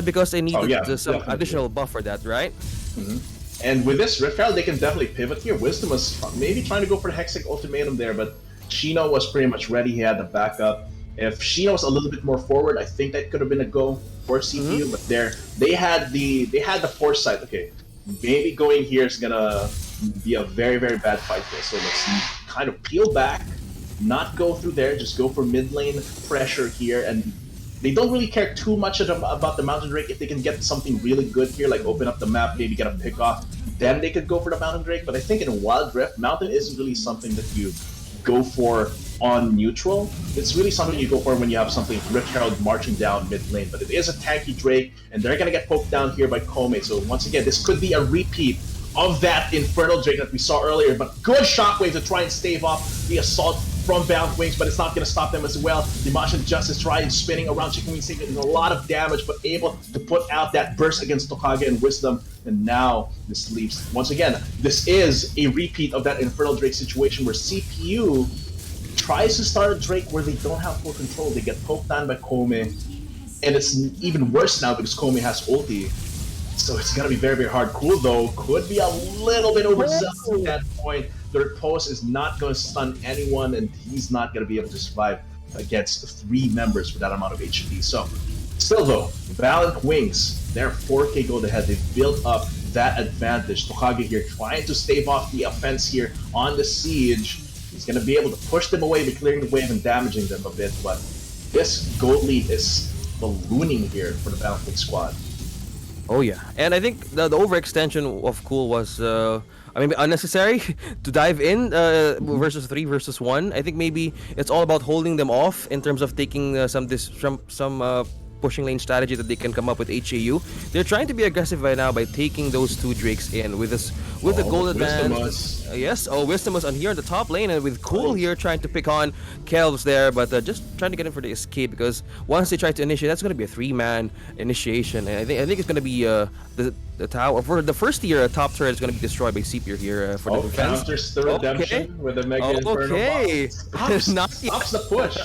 because they needed some additional buff for that, right? Mm-hmm. And with this Rift Herald, they can definitely pivot here. Wisdom was maybe trying to go for the Hextech Ultimatum there, but Shino was pretty much ready. He had the backup. If Shino was a little bit more forward, I think that could have been a go for CPU. But they had the foresight. Okay, maybe going here is gonna be a very, very bad fight there. So let's kind of peel back, not go through there, just go for mid lane pressure here. And they don't really care too much about the Mountain Drake. If they can get something really good here, like open up the map, maybe get a pick off, then they could go for the Mountain Drake. But I think in Wild Rift, Mountain isn't really something that you go for on neutral. It's really something you go for when you have something Rift Herald marching down mid lane. But it is a tanky Drake, and they're gonna get poked down here by Kome. So once again, this could be a repeat of that Infernal Drake that we saw earlier. But good shockwave to try and stave off the assault from Bound Wings, but it's not going to stop them as well. Dimashan Justice trying spinning around Chicken Wings, taking a lot of damage, but able to put out that burst against Tokage and Wisdom. And now this leaves, once again, this is a repeat of that Infernal Drake situation where CPU tries to start a Drake where they don't have full control. They get poked down by Kome, and it's even worse now because Kome has ulti. So it's gonna be very, very hard. Cool though, could be a little bit overzealous at that point. Their post is not gonna stun anyone, and he's not gonna be able to survive against 3 members with that amount of HP. So, still though, Valiant Wings, they're 4K gold ahead. They've built up that advantage. Tokage here trying to stave off the offense here on the siege. He's gonna be able to push them away by clearing the wave and damaging them a bit, but this gold lead is ballooning here for the Valiant Wings squad. Oh yeah, and I think the overextension of Cool was, unnecessary to dive in versus 3 versus 1. I think maybe it's all about holding them off in terms of taking some pushing lane strategy that they can come up with HAU. They're trying to be aggressive right now by taking those 2 Drakes in with the gold advance. Yes, Wisdom was on here on the top lane, and with Cool here trying to pick on Kelvs there, but just trying to get in for the escape, because once they try to initiate, that's going to be a 3-man initiation, and I think it's going to be the tower for the first tier. Top turret is going to be destroyed by Seepier here for the defense. Counters the redemption with the Mega Inferno. Okay, Stops the push.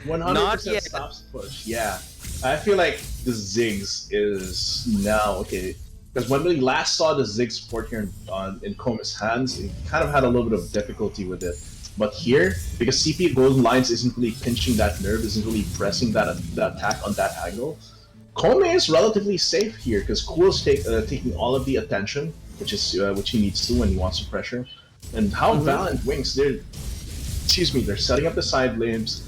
100% stops the push. Yeah. I feel like the Ziggs is now okay, because when we last saw the Ziggs support here in Kome's hands, he kind of had a little bit of difficulty with it. But here, because CP Golden Lines isn't really pinching that nerve, isn't really pressing that attack on that angle, Kome is relatively safe here because Cool's taking all of the attention, which he needs to when he wants to pressure. And how Valiant Wings, they're setting up the side lanes.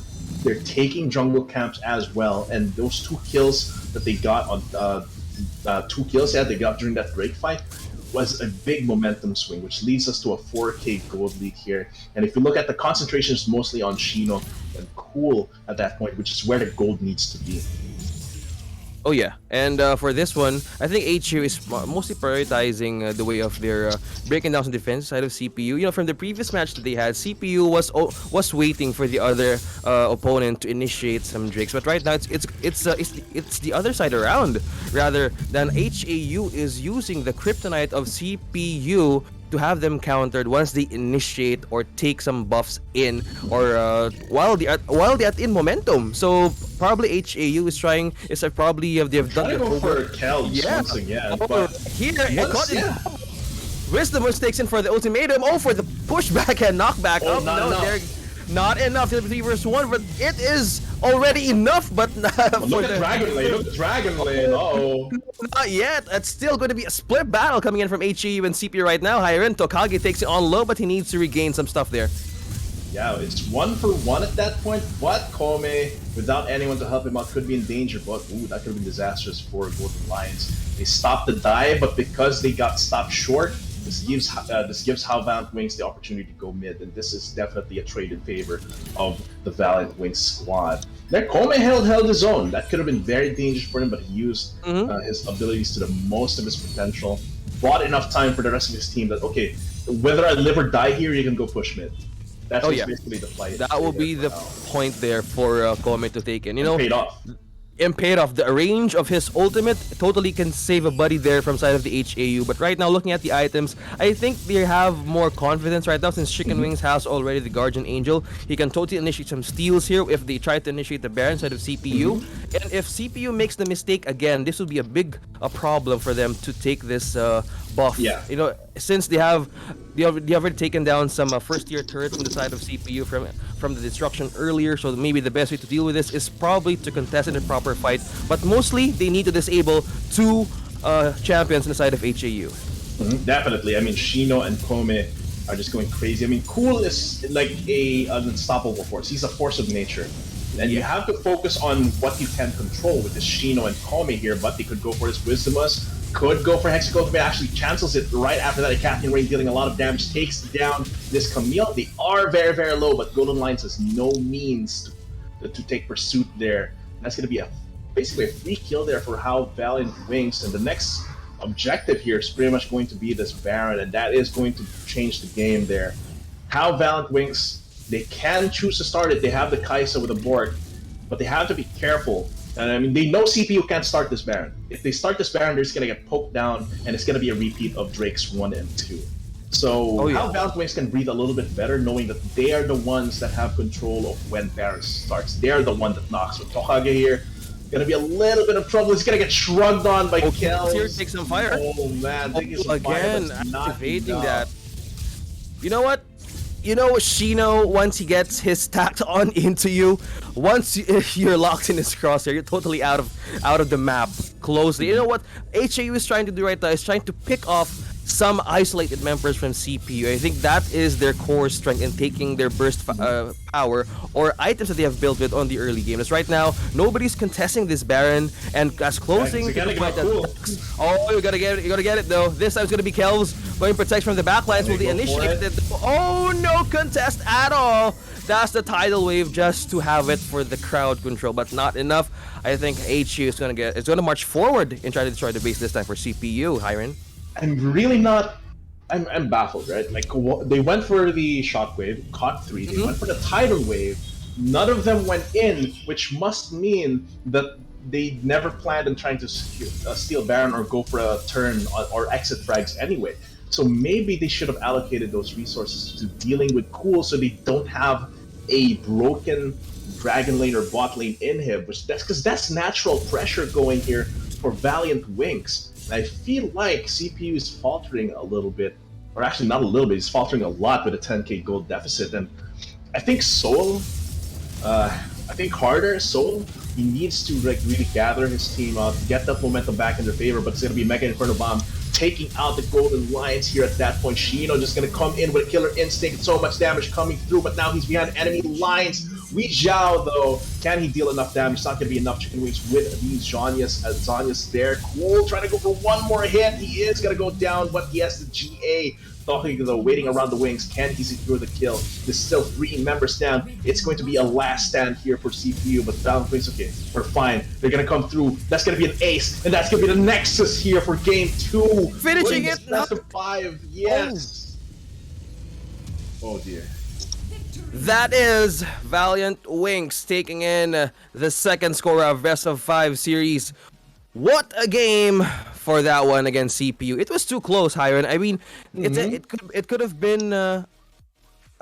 They're taking jungle camps as well, and those 2 kills that they got on they got during that Drake fight was a big momentum swing, which leads us to a 4K gold lead here. And if you look at the concentration, is mostly on Shino and Cool at that point, which is where the gold needs to be. Oh yeah, and for this one, I think HAU is mostly prioritizing the way of their breaking down some defense side of CPU. You know, from the previous match that they had, CPU was waiting for the other opponent to initiate some Drakes, but right now it's the other side around, rather than HAU is using the kryptonite of CPU to have them countered once they initiate or take some buffs in, or while they are in momentum. So probably HAU is trying. They've done it over Kelvs once again. But Wisdom was takes in for the ultimatum. Oh, for the pushback and knockback. They're not enough. 3 versus 1, but it is already enough. But look at Dragon Lane. Look at Dragon Lane. Uh-oh. Not yet. It's still going to be a split battle coming in from HAU and CP right now. Hiren Tokage takes it on low, but he needs to regain some stuff there. Yeah, it's 1 for 1 at that point, but Kome, without anyone to help him out, could be in danger, but that could have been disastrous for Golden Lions. They stopped the dive, but because they got stopped short, this gives HAU Valiant Wings the opportunity to go mid, and this is definitely a trade in favor of the Valiant Wings squad. There, Kome held his own. That could have been very dangerous for him, but he used his abilities to the most of his potential. Bought enough time for the rest of his team that, okay, whether I live or die here, you can go push mid. That's basically the play. That will be the point there for Kome to take in. You know, paid off. And paid off. The range of his ultimate totally can save a buddy there from side of the HAU. But right now, looking at the items, I think they have more confidence right now since Chicken Wings has already the Guardian Angel. He can totally initiate some steals here if they try to initiate the Baron side of CPU. And if CPU makes the mistake again, this will be a big problem for them to take this buff. Yeah. You know, since they have already taken down some first-tier turrets from the side of CPU from the destruction earlier, so maybe the best way to deal with this is probably to contest in a proper fight. But mostly, they need to disable 2 champions on the side of HAU. Definitely. I mean, Shino and Kome are just going crazy. I mean, Cool is like an unstoppable force. He's a force of nature. And you have to focus on what you can control with this Shino and Kome here, but they could go for this Wisdomus, could go for Hexacultivate, actually cancels it right after that. A Captain Rain dealing a lot of damage, takes down this Camille. They are very, very low, but Golden Lions has no means to take pursuit there. That's going to be basically a free kill there for HAU Valiant Wings, and the next objective here is pretty much going to be this Baron, and that is going to change the game there. HAU Valiant Wings, they can choose to start it. They have the Kaisa with a Bork, but they have to be careful. And I mean, they know CPU can't start this Baron. If they start this Baron, they're just going to get poked down, and it's going to be a repeat of Drake's 1 and 2. So Oh, yeah. how Valiant Wings can breathe a little bit better, knowing that they are the ones that have control of when Baron starts. They're the one that knocks. With Tokage here, gonna be a little bit of trouble. He's gonna get shrugged on by Okay, Kells. here takes some fire. Oh man, taking some fire, Again, but it's not activating enough. that. You know what? You know Shino, once he gets his stacked on into you, once you're locked in his crosshair, you're totally out of the map closely. You know what HAU is trying to do right now is trying to pick off some isolated members from CPU. I think that is their core strength in taking their burst power or items that they have built with on the early game. As right now, nobody's contesting this Baron, and as closing to the point that oh, you gotta get it though. This time it's gonna be Kelvs going protect from the backlines. Will they initiate it? Oh, no contest at all. That's the tidal wave just to have it for the crowd control, but not enough. I think HU is gonna march forward and try to destroy the base this time for CPU. Hiren. I'm really not. I'm baffled, right? Like they went for the shockwave, caught 3. They went for the tidal wave. None of them went in, which must mean that they never planned on trying to steal Baron or go for a turn or exit frags anyway. So maybe they should have allocated those resources to dealing with Cool, so they don't have a broken Dragon Lane or bot lane inhib, because that's natural pressure going here for Valiant Wings. I feel like CPU is faltering a little bit, or actually not a little bit, he's faltering a lot with a 10k gold deficit. And I think Soul, harder Soul, he needs to like really gather his team up, get that momentum back in their favor, but it's going to be Mega Inferno Bomb taking out the Golden Lions here at that point. Shino just going to come in with a Killer Instinct, so much damage coming through, but now he's behind enemy lines. Zhao, though, can he deal enough damage? It's not going to be enough chicken wings with these Zhonya's there. Cool, trying to go for one more hit. He is going to go down, but he has the GA. Talking though, waiting around the wings. Can he secure the kill? There's still 3 members down. It's going to be a last stand here for CPU, but Valiant Wings, okay, we're fine. They're going to come through. That's going to be an ace, and that's going to be the Nexus here for game 2. Finishing it! Best of 5, yes! Oh dear. That is Valiant Wings taking in the second score of Best of 5 series. What a game for that one against CPU. It was too close, Hiren. I mean, it could have been a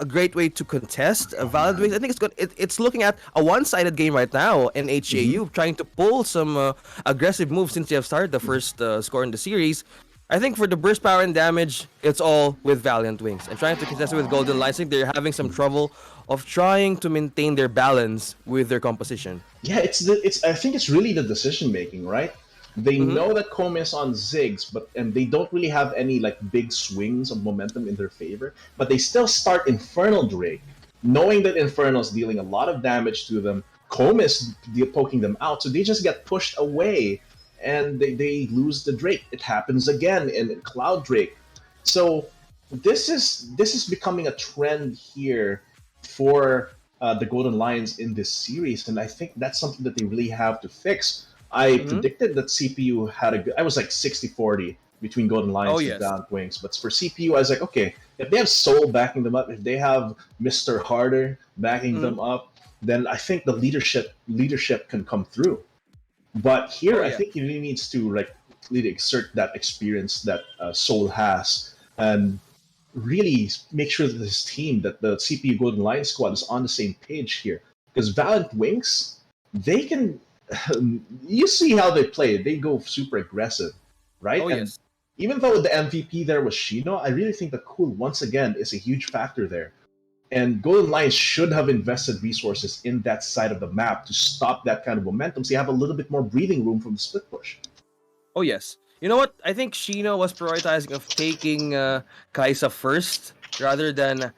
great way to contest Valiant Wings. I think it's looking at a one-sided game right now in HAU, trying to pull some aggressive moves since they have started the first score in the series. I think for the burst power and damage, it's all with Valiant Wings. And trying to contest it with Golden Lions, I think they're having some trouble of trying to maintain their balance with their composition. Yeah, I think it's really the decision making, right? They know that Kome is on Ziggs, and they don't really have any like big swings of momentum in their favor, but they still start Infernal Drake, knowing that Infernal is dealing a lot of damage to them. Kome is poking them out, so they just get pushed away, and they lose the Drake. It happens again in Cloud Drake. So this is becoming a trend here for the Golden Lions in this series, and I think that's something that they really have to fix. I predicted that CPU had a good... I was like 60-40 between Golden Lions and Valiant Wings, but for CPU, I was like, okay, if they have Soul backing them up, if they have Mr. Harder backing them up, then I think the leadership can come through. But here, I think he really needs to like really exert that experience that Soul has, and really make sure that his team, that the CPU Golden Lions squad, is on the same page here. Because Valiant Wings, they can... you see how they play. They go super aggressive, right? And even though the MVP there was Shino, I really think that Cool, once again, is a huge factor there. And Golden Lions should have invested resources in that side of the map to stop that kind of momentum, so you have a little bit more breathing room from the split push. Oh, yes. You know what? I think Shino was prioritizing of taking Kaisa first rather than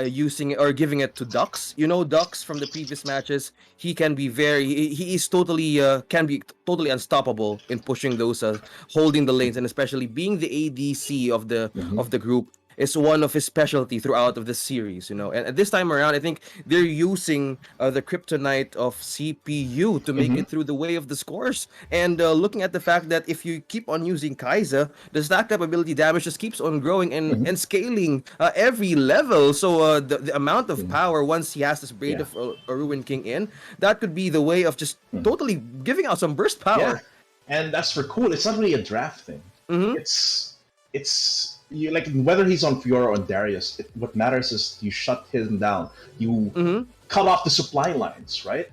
using it or giving it to Dux. You know, Dux from the previous matches, he can be he is totally can be totally unstoppable in pushing those holding the lanes, and especially being the ADC of the group is one of his specialty throughout of the series, you know. And at this time around, I think they're using the kryptonite of CPU to make it through the way of the scores. And looking at the fact that if you keep on using Kai'Sa, the stacked up ability damage just keeps on growing and scaling every level. So the amount of power once he has this Braid of a Ruin King in, that could be the way of just totally giving out some burst power. Yeah. And that's for Cool. It's not really a draft thing. It's you like whether he's on Fiora or Darius. What matters is you shut him down. You cut off the supply lines, right?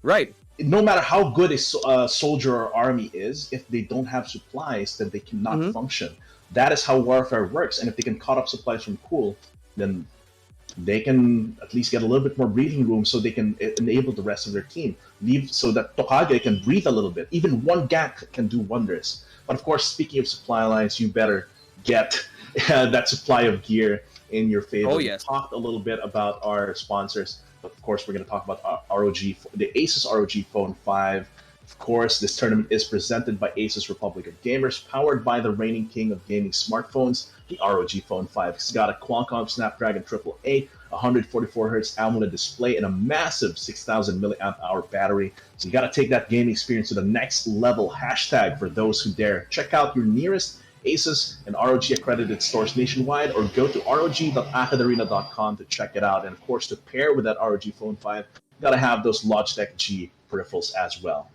Right. No matter how good a soldier or army is, if they don't have supplies, then they cannot function. That is how warfare works. And if they can cut off supplies from pool, then they can at least get a little bit more breathing room so they can enable the rest of their team. Leave so that Tokage can breathe a little bit. Even one gank can do wonders. But of course, speaking of supply lines, you better get that supply of gear in your favor. Oh, yes. We talked a little bit about our sponsors, but of course, we're going to talk about ROG, the ASUS ROG Phone 5. Of course, this tournament is presented by ASUS Republic of Gamers, powered by the reigning king of gaming smartphones, the ROG Phone 5. It's got a Qualcomm Snapdragon AAA, 144Hz AMOLED display, and a massive 6,000 milliamp hour battery. So you got to take that gaming experience to the next level. Hashtag for those who dare. Check out your nearest ASUS and ROG accredited stores nationwide, or go to rog.acadarena.com to check it out. And of course, to pair with that ROG Phone 5, you got to have those Logitech G peripherals as well.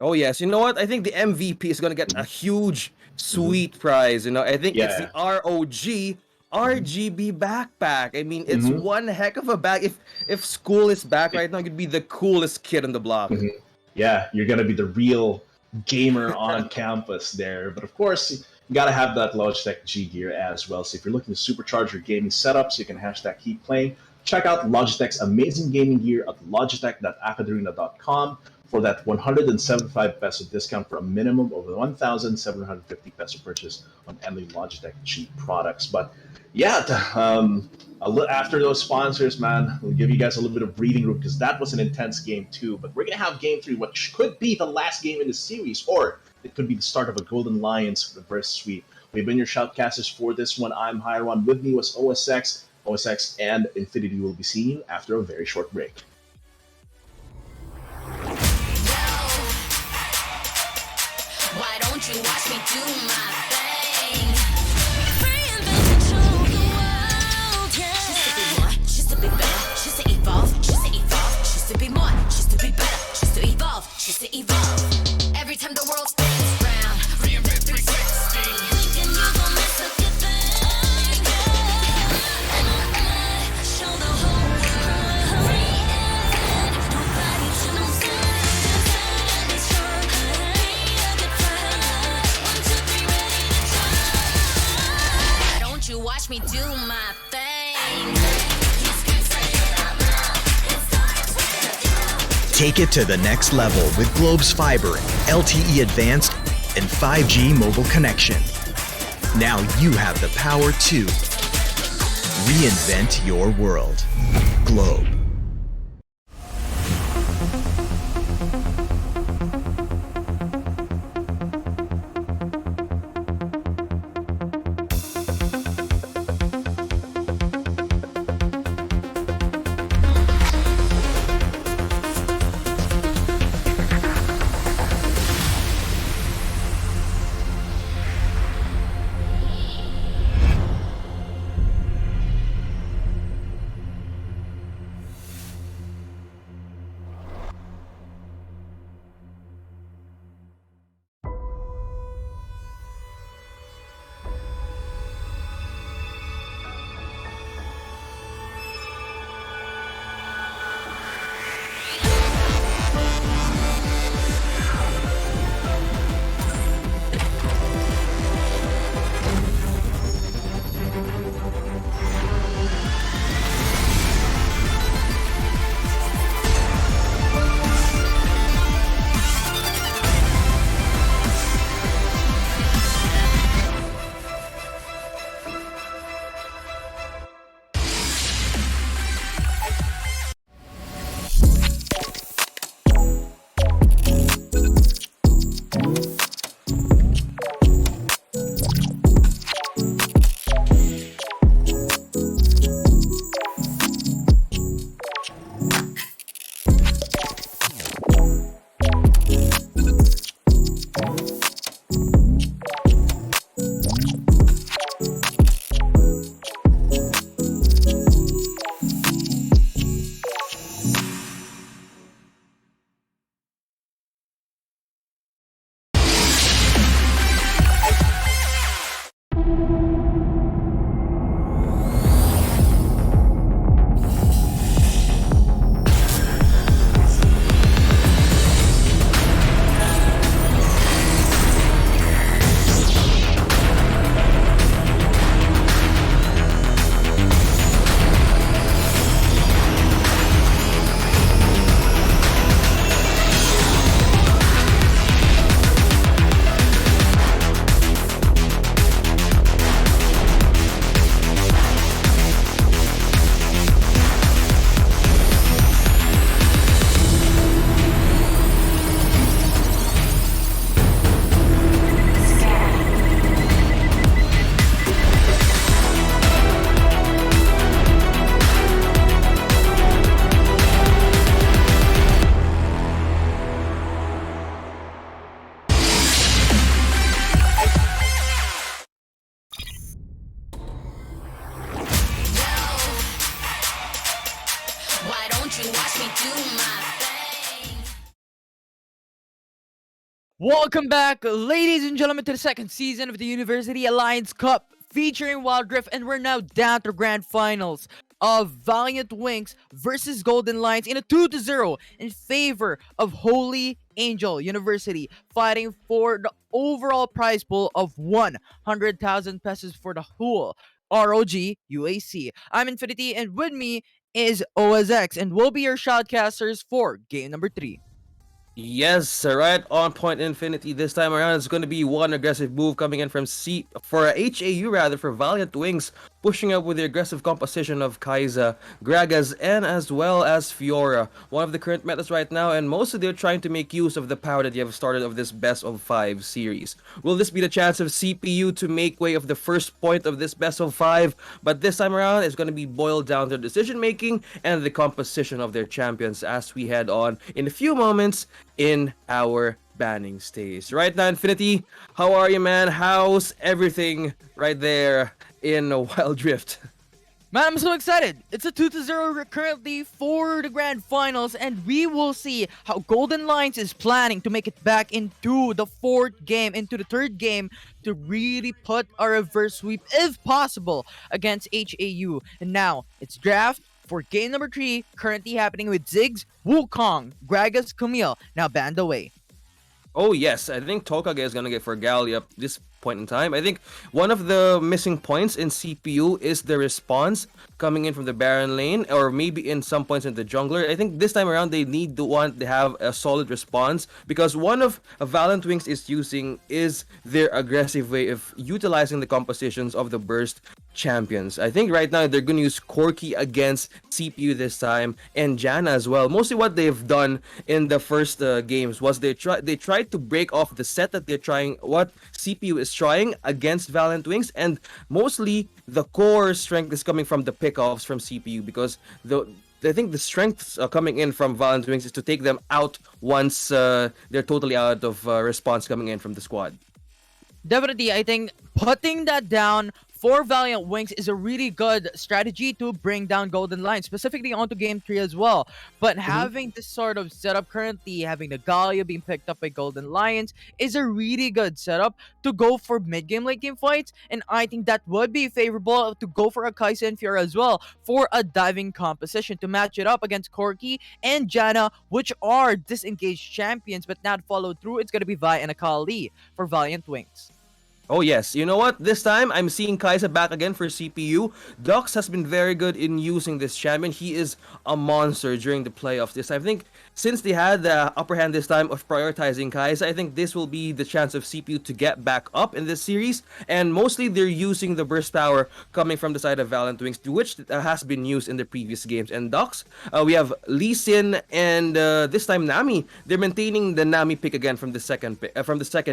Oh yes, you know what? I think the MVP is gonna get a huge, sweet prize. You know, I think it's the ROG RGB backpack. I mean, it's one heck of a bag. If school is back right now, you'd be the coolest kid on the block. Yeah, you're gonna be the real gamer on campus there. But of course, you gotta have that Logitech G gear as well. So if you're looking to supercharge your gaming setup, so you can hashtag keep playing, check out Logitech's amazing gaming gear at logitech.acadarena.com for that 175 peso discount for a minimum of 1,750 peso purchase on any Logitech G products. But yeah, after those sponsors, man, we'll give you guys a little bit of breathing room because that was an intense game too. But we're gonna have game 3, which could be the last game in the series, or it could be the start of a Golden Lions reverse sweep. We've been your shoutcasters for this one. I'm Hyron. With me was OSX. OSX and Infinity will be seeing you after a very short break. Why don't you watch me do my thing? Reinvent and show the world, yeah. Just to be more, just to be better, just to evolve, just to evolve, just to be more, just to be better, just to evolve, just to evolve. Every time the world spins round, reinvent 360. Thinking you gon' miss a good thing, yeah. Show the whole world, reinvent. Nobody to know stand strong. You watch me do my thing. Take it to the next level with Globe's fiber, LTE advanced, and 5G mobile connection. Now you have the power to reinvent your world. Globe. Welcome back, ladies and gentlemen, to the second season of the University Alliance Cup featuring Wild Rift, and we're now down to grand finals of Valiant Wings versus Golden Lions in a 2-0 in favor of Holy Angel University, fighting for the overall prize pool of 100,000 pesos for the whole ROG UAC. I'm Infinity, and with me is OSX, and we'll be your shoutcasters for game number 3. Yes, right on point Infinity this time around. It's going to be one aggressive move coming in from HAU rather for Valiant Wings, pushing up with the aggressive composition of Kaiza, Gragas, and as well as Fiora, one of the current metas right now, and mostly they're trying to make use of the power that you have started of this best of 5 series. Will this be the chance of CPU to make way of the first point of this best of 5? But this time around, it's going to be boiled down to decision making and the composition of their champions as we head on in a few moments in our banning stage. Right now, Infinity, how are you, man? How's everything right there in Wild Rift? Man, I'm so excited. It's a 2-0 currently for the grand finals, and we will see how Golden Lions is planning to make it back into the third game, to really put a reverse sweep, if possible, against HAU. And now, it's draft for game number 3, currently happening with Ziggs, Wukong, Gragas, Camille, now banned away. Oh yes, I think Tokage is gonna get for Gallia at this point in time. I think one of the missing points in CPU is the response coming in from the Baron lane, or maybe in some points in the jungler. I think this time around they need to have a solid response, because one of Valiant Wings is using is their aggressive way of utilizing the compositions of the burst champions. I think right now they're gonna use Corki against CPU this time, and Janna as well. Mostly what they've done in the first games was they tried to break off the set that they're trying, what CPU is trying against Valiant Wings, and mostly the core strength is coming from the pickoffs from CPU, because I think the strengths coming in from Valiant Wings is to take them out once they're totally out of response coming in from the squad. Definitely, I think putting that down for Valiant Wings is a really good strategy to bring down Golden Lions, specifically onto Game 3 as well. But having this sort of setup currently, having the Gallia being picked up by Golden Lions, is a really good setup to go for mid-game, late-game fights. And I think that would be favorable to go for a Kai'Sa and Fiora as well, for a diving composition to match it up against Corki and Janna, which are disengaged champions, but not followed through. It's going to be Vi and Akali for Valiant Wings. Oh yes, you know what? This time I'm seeing Kai'Sa back again for CPU. Dux has been very good in using this champion. He is a monster during the playoffs this time. I think since they had the upper hand this time of prioritizing Kai'Sa, I think this will be the chance of CPU to get back up in this series. And mostly they're using the burst power coming from the side of Valiant Wings, which has been used in the previous games. And Dux, we have Lee Sin and this time Nami. They're maintaining the Nami pick again from the second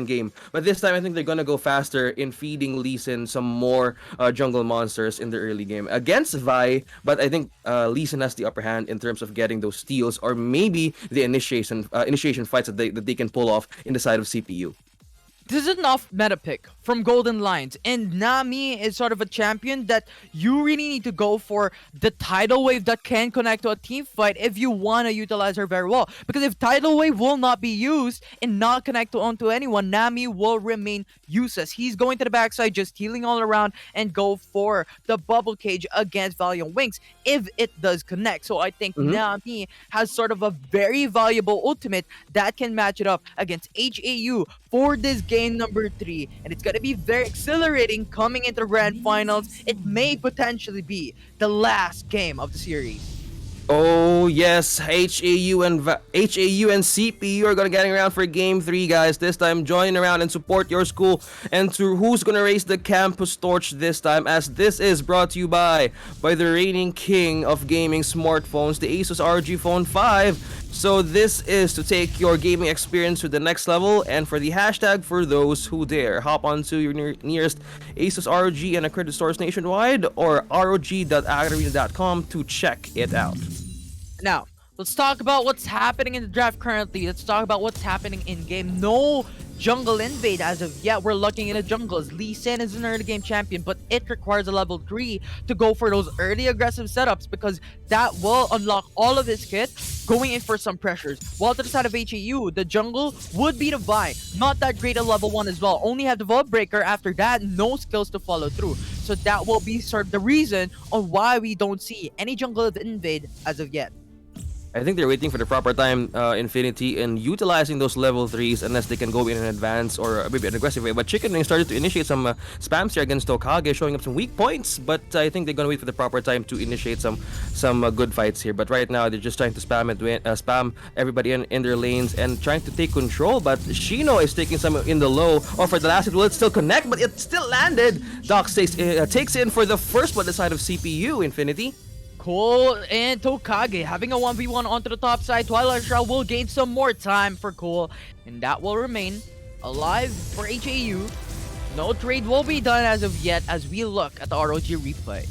game. But this time I think they're gonna go fast in feeding Lee Sin some more jungle monsters in the early game against Vi, but I think Lee Sin has the upper hand in terms of getting those steals, or maybe the initiation fights that they can pull off in the side of CPU. This is enough meta pick from Golden Lions, and Nami is sort of a champion that you really need to go for the tidal wave that can connect to a team fight if you want to utilize her very well. Because if tidal wave will not be used and not connect onto anyone, Nami will remain useless. He's going to the backside, just healing all around, and go for the bubble cage against Valiant Wings if it does connect. So I think Nami has sort of a very valuable ultimate that can match it up against HAU for this game number 3, and it's gonna be very exhilarating coming into the grand finals. It may potentially be the last game of the series. Oh yes, HAU and CPU are gonna getting around for game 3, guys. This time, join around and support your school, and to who's gonna raise the campus torch this time, as this is brought to you by the reigning king of gaming smartphones, the ASUS ROG Phone 5. So this is to take your gaming experience to the next level, and for the hashtag for those who dare, hop onto your nearest ASUS ROG and accredited stores nationwide, or rog.acadarena.com to check it out. Now, let's talk about what's happening in the draft currently. Let's talk about what's happening in game. No jungle invade as of yet. We're looking at a jungles. Lee Sin is an early game champion, but it requires a level 3 to go for those early aggressive setups because that will unlock all of his kit going in for some pressures. While to the side of HAU, the jungle would be the buy. Not that great at level 1 as well. Only have the Vault Breaker. After that, no skills to follow through. So that will be sort of the reason on why we don't see any jungle invade as of yet. I think they're waiting for the proper time, Infinity, and utilizing those level 3s unless they can go in an advance or maybe an aggressive way. But Chicken Wing started to initiate some spams here against Tokage, showing up some weak points. But I think they're gonna wait for the proper time to initiate some good fights here. But right now they're just trying to spam everybody in their lanes and trying to take control. But Shino is taking some in the low. Or for the last hit, will it still connect? But it still landed. Doc takes in for the first one, the side of CPU, Infinity. Cole and Tokage having a 1v1 onto the top side. Twilight Shroud will gain some more time for Cole, and that will remain alive for HAU. No trade will be done as of yet as we look at the ROG replay.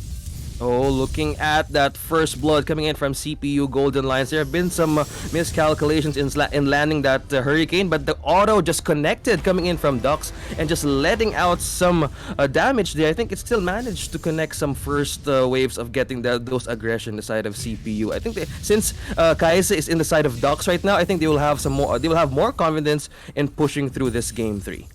Oh, looking at that first blood coming in from CPU Golden Lions. There have been some miscalculations in landing that Hurricane, but the auto just connected coming in from Dux and just letting out some damage there. I think it still managed to connect some first waves of getting those aggression in the side of CPU. I think since Kaisa is in the side of Dux right now, I think they will have more confidence in pushing through this game 3.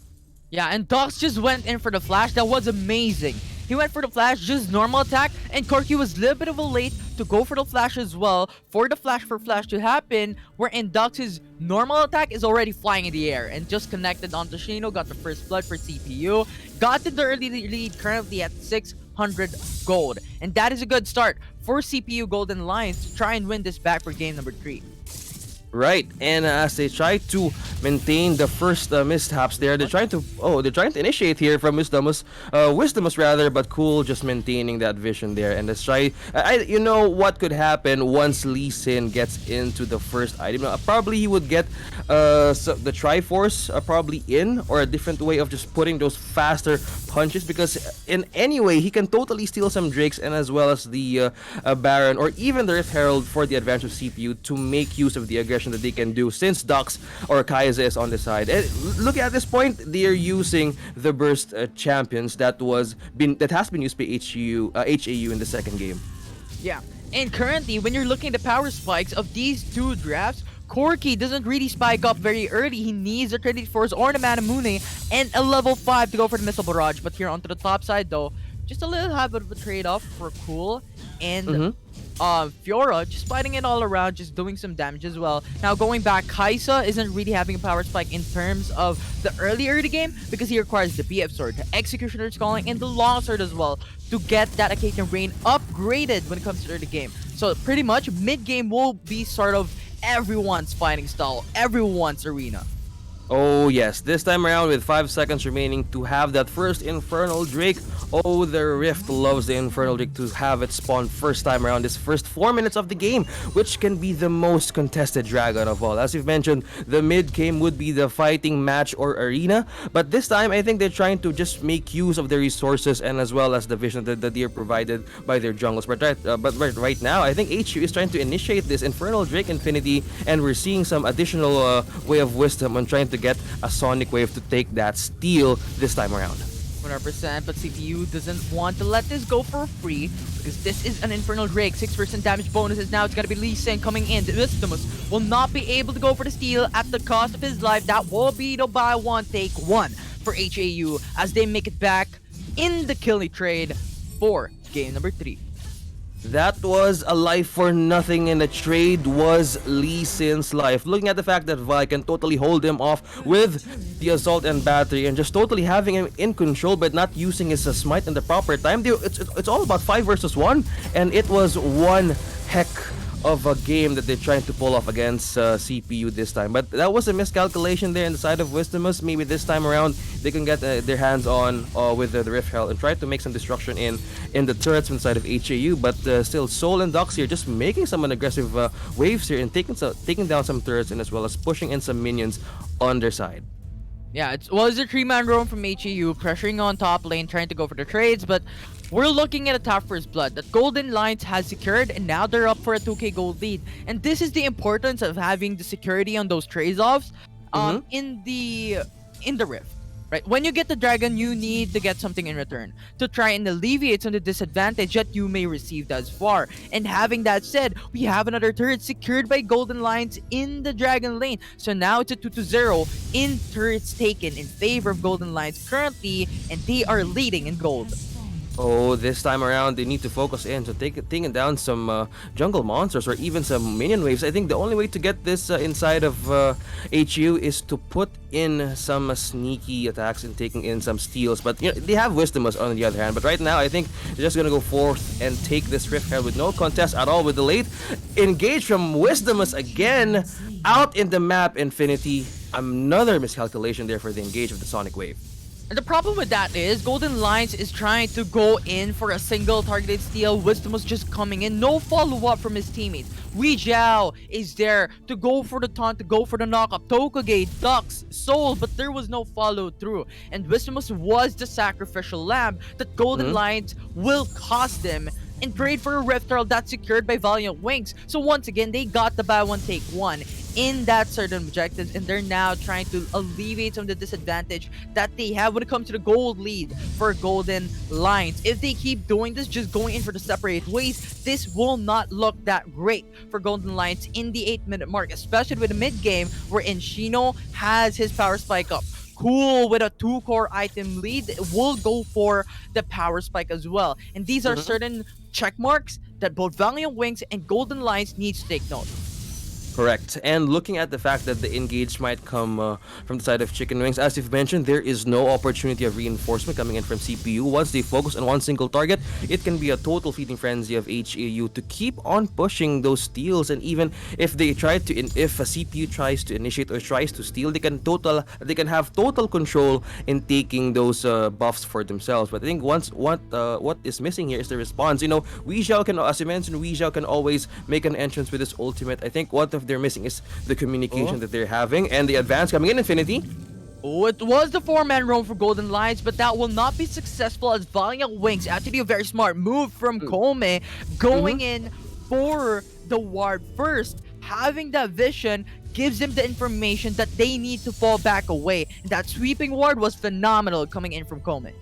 Yeah, and Dux just went in for the flash. That was amazing. He went for the flash, just normal attack, and Corki was a little bit of a late to go for the flash as well. For the flash to happen, wherein Dux's normal attack is already flying in the air and just connected onto Shino, got the first blood for CPU, got the early lead currently at 600 gold. And that is a good start for CPU Golden Lions to try and win this back for game number 3. Right, and as they try to maintain the first mishaps there, they're trying to initiate here from Wisdomus rather, but Cool just maintaining that vision there. And let's try, you know what could happen once Lee Sin gets into the first item. Probably he would get the Triforce probably in, or a different way of just putting those faster punches, because in any way he can totally steal some Drakes and as well as the Baron or even the Rift Herald for the advantage of CPU to make use of the aggression that they can do since Dux or Kaiser is on the side. And look at this point, they are using the burst champions that has been used by HAU in the second game. Yeah, and currently when you're looking at the power spikes of these two drafts, Corki doesn't really spike up very early. He needs a Trinity Force or the Manamune and a level 5 to go for the Missile Barrage. But here onto the top side though, just a little habit of a trade-off for Cool and Fiora just fighting it all around, just doing some damage as well. Now going back, Kaisa isn't really having a power spike in terms of the early game because he requires the BF Sword, the Executioner's Calling, and the Long Sword as well to get that Acadian Rain upgraded when it comes to early game. So pretty much mid-game will be sort of everyone's fighting style, everyone's arena. Oh yes, this time around with 5 seconds remaining to have that first Infernal Drake. Oh, the Rift loves the Infernal Drake to have it spawn first time around this first 4 minutes of the game, which can be the most contested dragon of all. As we've mentioned, the mid game would be the fighting match or arena, but this time I think they're trying to just make use of the resources and as well as the vision that they are provided by their jungles. But right now, I think HU is trying to initiate this Infernal Drake Infinity, and we're seeing some additional way of wisdom on trying to get a Sonic Wave to take that steal this time around. 100%, but CPU doesn't want to let this go for free because this is an Infernal Drake. 6% damage bonuses. Now it's gonna be Lee Sin coming in. Wisdomus will not be able to go for the steal at the cost of his life. That will be the buy one, take one for HAU as they make it back in the Killy trade for game number 3. That was a life for nothing, and the trade was Lee Sin's life. Looking at the fact that Vi can totally hold him off with the Assault and Battery and just totally having him in control but not using his smite in the proper time. It's all about 5 versus 1, and it was one heck of a game that they're trying to pull off against CPU this time. But that was a miscalculation there in the side of Wisdomus. Maybe this time around they can get their hands on with the Rift Herald and try to make some destruction in the turrets from the side of HAU. But still, Soul and Dox here just making some aggressive waves here and taking down some turrets and as well as pushing in some minions on their side. Yeah, it's a 3-man roam from HAU, pressuring on top lane, trying to go for the trades, but we're looking at a top first blood that Golden Lions has secured, and now they're up for a 2k gold lead. And this is the importance of having the security on those trades-offs. In the in the Rift. Right? When you get the dragon, you need to get something in return to try and alleviate some of the disadvantage that you may receive thus far. And having that said, we have another turret secured by Golden Lions in the dragon lane. So now it's a 2-0 in turrets taken in favor of Golden Lions currently, and they are leading in gold. Oh, this time around they need to focus in, so taking down some jungle monsters or even some minion waves. I think the only way to get this inside of HU is to put in some sneaky attacks and taking in some steals. But you know, they have Wisdomus on the other hand. But right now, I think they're just gonna go forth and take this Rift Herald with no contest at all. With the late engage from Wisdomus again out in the map, Infinity. Another miscalculation there for the engage of the Sonic Wave. And the problem with that is Golden Lions is trying to go in for a single targeted steal. Wisdom was just coming in. No follow-up from his teammates. HAU is there to go for the taunt, to go for the knockup. Tokage, Dux, Soul, but there was no follow-through. And Wisdom was the sacrificial lamb that Golden Lions will cost them and trade for a Rift Herald that's secured by Valiant Wings. So once again, they got the buy one, take one in that certain objectives, and they're now trying to alleviate some of the disadvantage that they have when it comes to the gold lead for Golden Lions. If they keep doing this, just going in for the separate ways, this will not look that great for Golden Lions in the 8-minute mark, especially with the mid game wherein Shino has his power spike up. Cool with a 2-core item lead will go for the power spike as well. And these are certain check marks that both Valiant Wings and Golden Lions needs to take note. Correct. And looking at the fact that the engage might come from the side of Chicken Wings, as you've mentioned, there is no opportunity of reinforcement coming in from CPU. Once they focus on one single target, it can be a total feeding frenzy of HAU to keep on pushing those steals. And even if they try to, if a CPU tries to initiate or tries to steal, they can have total control in taking those buffs for themselves. But I think what is missing here is the response. You know, HAU can, as you mentioned, HAU can always make an entrance with his ultimate. I think what they're missing is the communication that they're having, and the advance coming in, Infinity. Oh, it was the 4-man roam for Golden Lions, but that will not be successful as Valiant Wings actually a very smart move from Kome going in for the ward first. Having that vision gives them the information that they need to fall back away. And that sweeping ward was phenomenal coming in from Kome.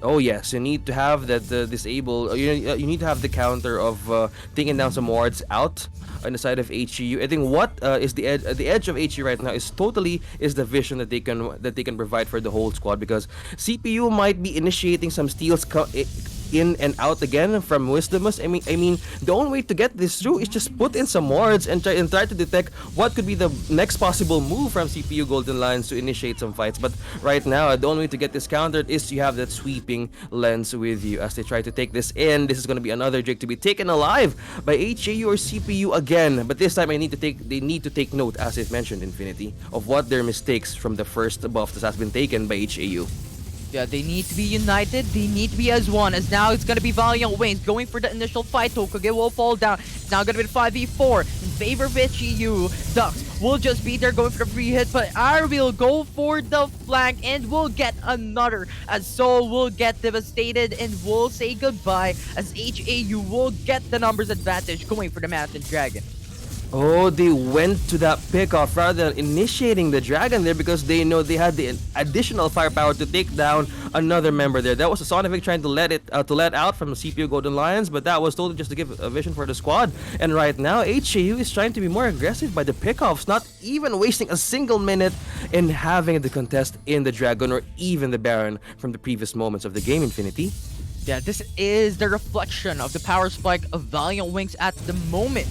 Oh yes, you need to have that disable. You need to have the counter of taking down some wards out on the side of HU. I think what is the edge of HU right now is the vision that they can provide for the whole squad, because CPU might be initiating some steals in and out again from Wisdomus. I mean, the only way to get this through is just put in some wards and try to detect what could be the next possible move from CPU Golden Lions to initiate some fights. But right now, the only way to get this countered is you have that sweeping lens with you as they try to take this in. This is going to be another Drake to be taken alive by HAU or CPU again. But this time, they need to take note, as I've mentioned, Infinity, of what their mistakes from the first buff that has been taken by HAU. Yeah, they need to be united. They need to be as one. As now it's gonna be Valiant Wings going for the initial fight. Tokage will fall down. It's now gonna be the 5v4 in favor of HAU. Dux will just be there going for the free hit, but R will go for the flank and will get another. As Soul will get devastated and will say goodbye as HAU will get the numbers advantage going for the Mountain Dragon. Oh, they went to that pickoff rather than initiating the dragon there because they know they had the additional firepower to take down another member there. That was a Sonic trying to let out from the CPU Golden Lions, but that was totally just to give a vision for the squad. And right now, HAU is trying to be more aggressive by the pickoffs, not even wasting a single minute in having the contest in the dragon or even the Baron from the previous moments of the game, Infinity. Yeah, this is the reflection of the power spike of Valiant Wings at the moment.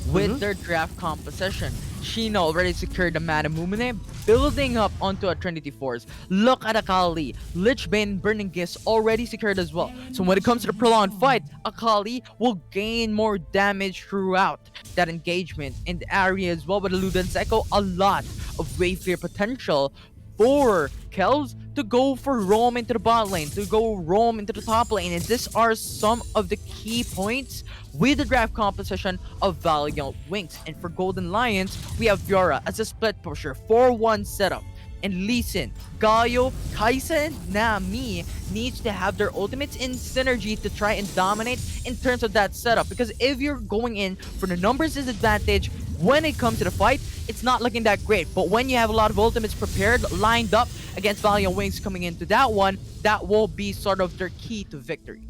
With their draft composition, Shino already secured the Mana Mumine, building up onto a Trinity Force. Look at Akali, Lich Bane, Burning Gifts already secured as well. So when it comes to the prolonged fight, Akali will gain more damage throughout that engagement in the area as well. With the Ludens Echo, a lot of wave clear potential for Kells to go for roam into the bot lane, to go roam into the top lane. And these are some of the key points with the draft composition of Valiant Wings. And for Golden Lions, we have Fiora as a split pusher, 4-1 setup. And Lee Sin, Gaio, Kaisa, and Nami needs to have their ultimates in synergy to try and dominate in terms of that setup. Because if you're going in for the numbers disadvantage, when it comes to the fight, it's not looking that great. But when you have a lot of ultimates prepared, lined up against Valiant Wings coming into that one, that will be sort of their key to victory.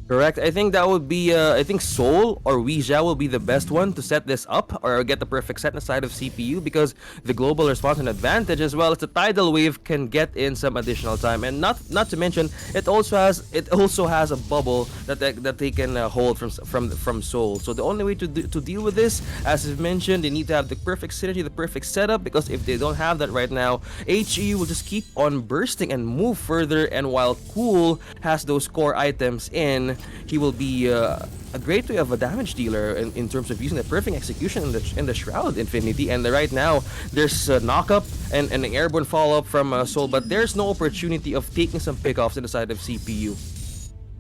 Correct. I think that would be, I think Seoul or Weijia will be the best one to set this up or get the perfect set inside of CPU, because the global response and advantage, as well as the tidal wave, can get in some additional time. And not to mention, it also has a bubble that they can hold from Seoul. So the only way to deal with this, as I've mentioned, they need to have the perfect synergy, the perfect setup, because if they don't have that right now, HAU will just keep on bursting and move further. And while Cool has those core items in, he will be a great way of a damage dealer in terms of using the perfect execution in the Shroud Infinity. And right now, there's a knock-up and an airborne follow-up from Soul, but there's no opportunity of taking some pickoffs in the side of CPU.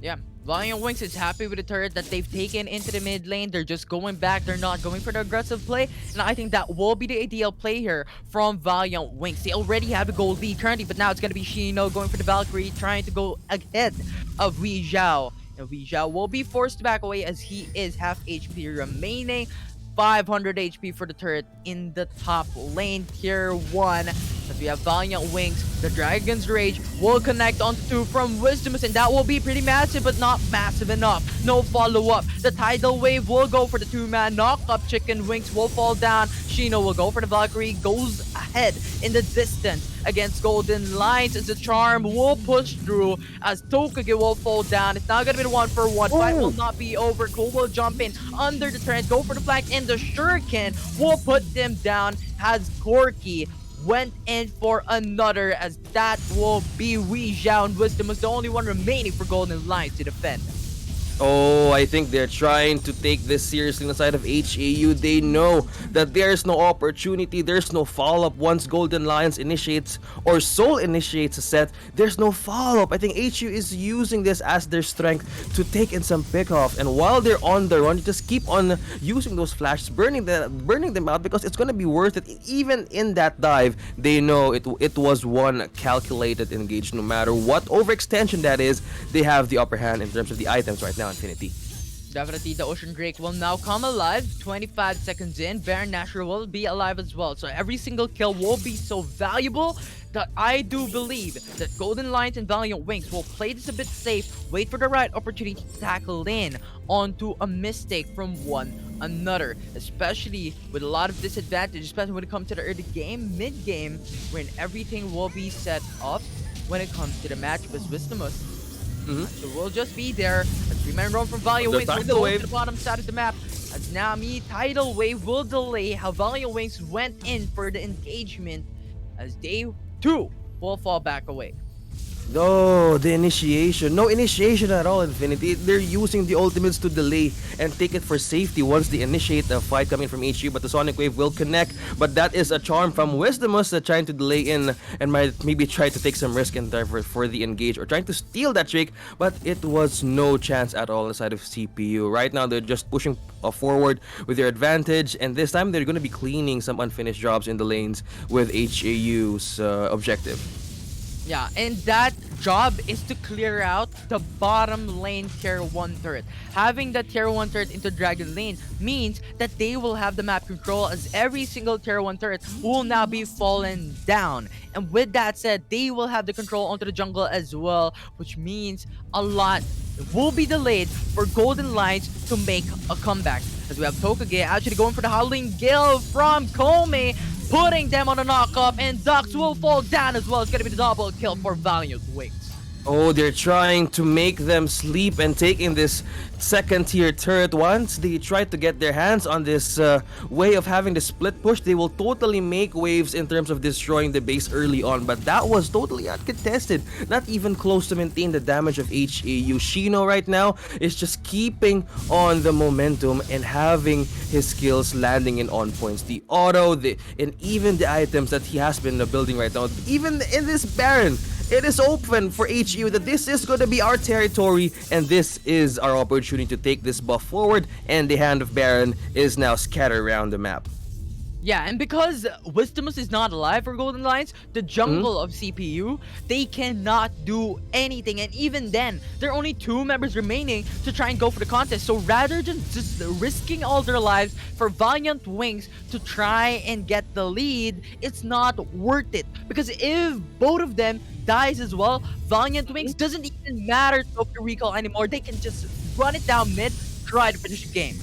Yeah, Valiant Wings is happy with the turret that they've taken into the mid lane. They're just going back. They're not going for the aggressive play. And I think that will be the ideal play here from Valiant Wings. They already have the gold lead currently, but now it's going to be Shino going for the Valkyrie, trying to go ahead of Wei Zhao. And Wei Zhao will be forced to back away as he is half HP remaining. 500 HP for the turret in the top lane, tier 1. As we have Valiant Wings, the Dragon's Rage will connect onto 2 from Wisdomus, and that will be pretty massive, but not massive enough. No follow-up. The Tidal Wave will go for the 2-man knock-up. Chicken Wings will fall down. Shino will go for the Valkyrie, goes ahead in the distance against Golden Lions as the Charm will push through as Tokage will fall down. It's now going to be the 1-for-1 fight. Will not be over. Cole will jump in under the turret, go for the flank, and the Shuriken will put them down as Corki went in for another, as that will be Wei Zhao, and Wisdom was the only one remaining for Golden Lions to defend. Oh, I think they're trying to take this seriously inside of HAU. They know that there's no opportunity, there's no follow-up once Golden Lions initiates or Soul initiates a set. There's no follow-up. I think HAU is using this as their strength to take in some pickoff. And while they're on the run, just keep on using those flashes, burning them out, because it's gonna be worth it. Even in that dive, they know it was one calculated engage. No matter what overextension that is, they have the upper hand in terms of the items right now. Infinity. Definitely, the Ocean Drake will now come alive. 25 seconds in, Baron Nashor will be alive as well. So every single kill will be so valuable that I do believe that Golden Lions and Valiant Wings will play this a bit safe, wait for the right opportunity to tackle in onto a mistake from one another, especially with a lot of disadvantage, especially when it comes to the early game, mid game, when everything will be set up when it comes to the match with Wisdomus. So we'll just be there. A 3-man roam from Valiant Wings will go to the bottom side of the map. As Nami, Tidal Wave will delay how Valiant Wings went in for the engagement, as they too will fall back away. No, the initiation. No initiation at all, Infinity. They're using the ultimates to delay and take it for safety once they initiate the fight coming from HU, but the Sonic Wave will connect. But that is a charm from Wisdomus trying to delay in and might maybe try to take some risk in there for the engage or trying to steal that trick, but it was no chance at all inside of CPU. Right now, they're just pushing forward with their advantage, and this time they're going to be cleaning some unfinished jobs in the lanes with HAU's objective. Yeah, and that job is to clear out the bottom lane tier 1 turret. Having that tier 1 turret into Dragon Lane means that they will have the map control, as every single tier 1 turret will now be fallen down. And with that said, they will have the control onto the jungle as well, which means a lot will be delayed for Golden Lions to make a comeback. As we have Tokage actually going for the Howling Gale from Kome, putting them on a knock-up, and Dux will fall down as well. It's gonna be the double kill for Valiant Wings. Oh, they're trying to make them sleep and take in this second tier turret. Once they try to get their hands on this way of having the split push, they will totally make waves in terms of destroying the base early on, but that was totally uncontested, not even close to maintain the damage of HAU. Shino right now is just keeping on the momentum and having his skills landing in on points. The auto, and even the items that he has been building right now, even in this Baron, it is open for HU that this is going to be our territory, and this is our opportunity to take this buff forward, and the hand of Baron is now scattered around the map. Yeah, and because Wisdomus is not alive for Golden Lions, the Mhm. jungle of CPU, they cannot do anything. And even then, there are only 2 members remaining to try and go for the contest. So rather than just risking all their lives for Valiant Wings to try and get the lead, it's not worth it. Because if both of them dies as well, Valiant Wings doesn't even matter to go for recall anymore. They can just run it down mid, try to finish the game.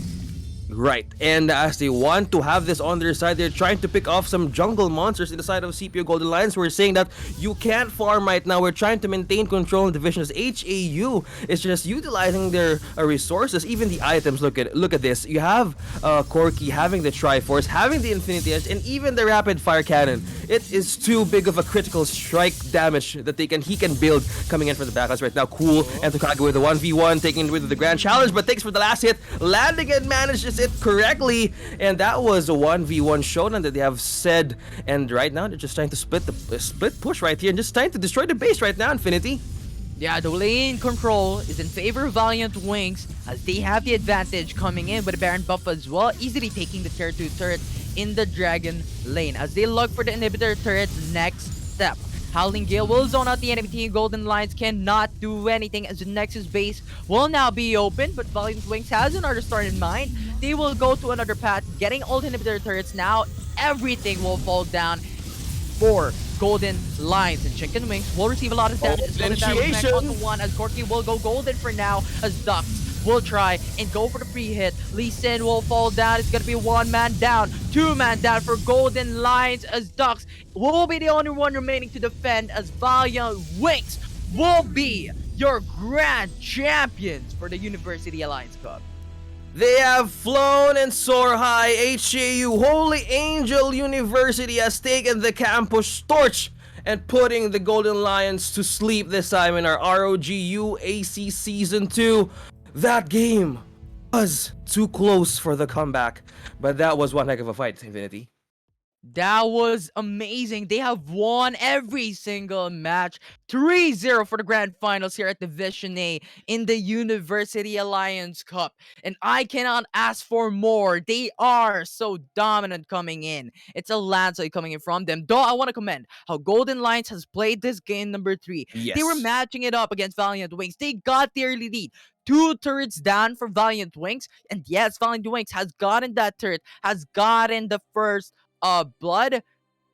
Right, and as they want to have this on their side, they're trying to pick off some jungle monsters in the side of CPU Golden Lions. We're saying that you can't farm right now. We're trying to maintain control in divisions. HAU is just utilizing their resources, even the items. Look at this. You have Corki having the Triforce, having the Infinity Edge, and even the Rapid Fire Cannon. It is too big of a critical strike damage that he can build coming in for the backlash right now. Cool, and Tokage with the 1v1, taking it with the Grand Challenge, but thanks for the last hit, landing and manages it correctly, and that was a 1v1 showdown that they have said. And right now they're just trying to split push right here and just trying to destroy the base right now. Infinity. Yeah, the lane control is in favor of Valiant Wings as they have the advantage coming in with a Baron buff as well, easily taking the tier 2 turret in the Dragon lane as they look for the inhibitor turret next step. Howling Gale will zone out the enemy team. Golden Lions cannot do anything as the Nexus base will now be open, but Valiant Wings has another start in mind. They will go to another path, getting all the inhibitor turrets now. Everything will fall down for Golden Lions, and Chicken Wings will receive a lot of damage as well as Initiation. onto one as Corky will go golden for now as Ducks will try and go for the free hit. Lee Sin will fall down. It's gonna be 1 man down, 2 man down for Golden Lions as Ducks will be the only one remaining to defend as Valiant Wings will be your grand champions for the University Alliance Cup. They have flown and soar high. HAU Holy Angel University has taken the campus torch and putting the Golden Lions to sleep this time in our ROG UAC Season 2. That game was too close for the comeback, but that was one heck of a fight, Infinity. That was amazing. They have won every single match. 3-0 for the grand finals here at Division A in the University Alliance Cup. And I cannot ask for more. They are so dominant coming in. It's a landslide coming in from them. Though I want to commend how Golden Lions has played this game number 3. They were Yes. matching it up against Valiant Wings. They got the early lead. 2 turrets down for Valiant Wings. And yes, Valiant Wings has gotten that turret, has gotten the first blood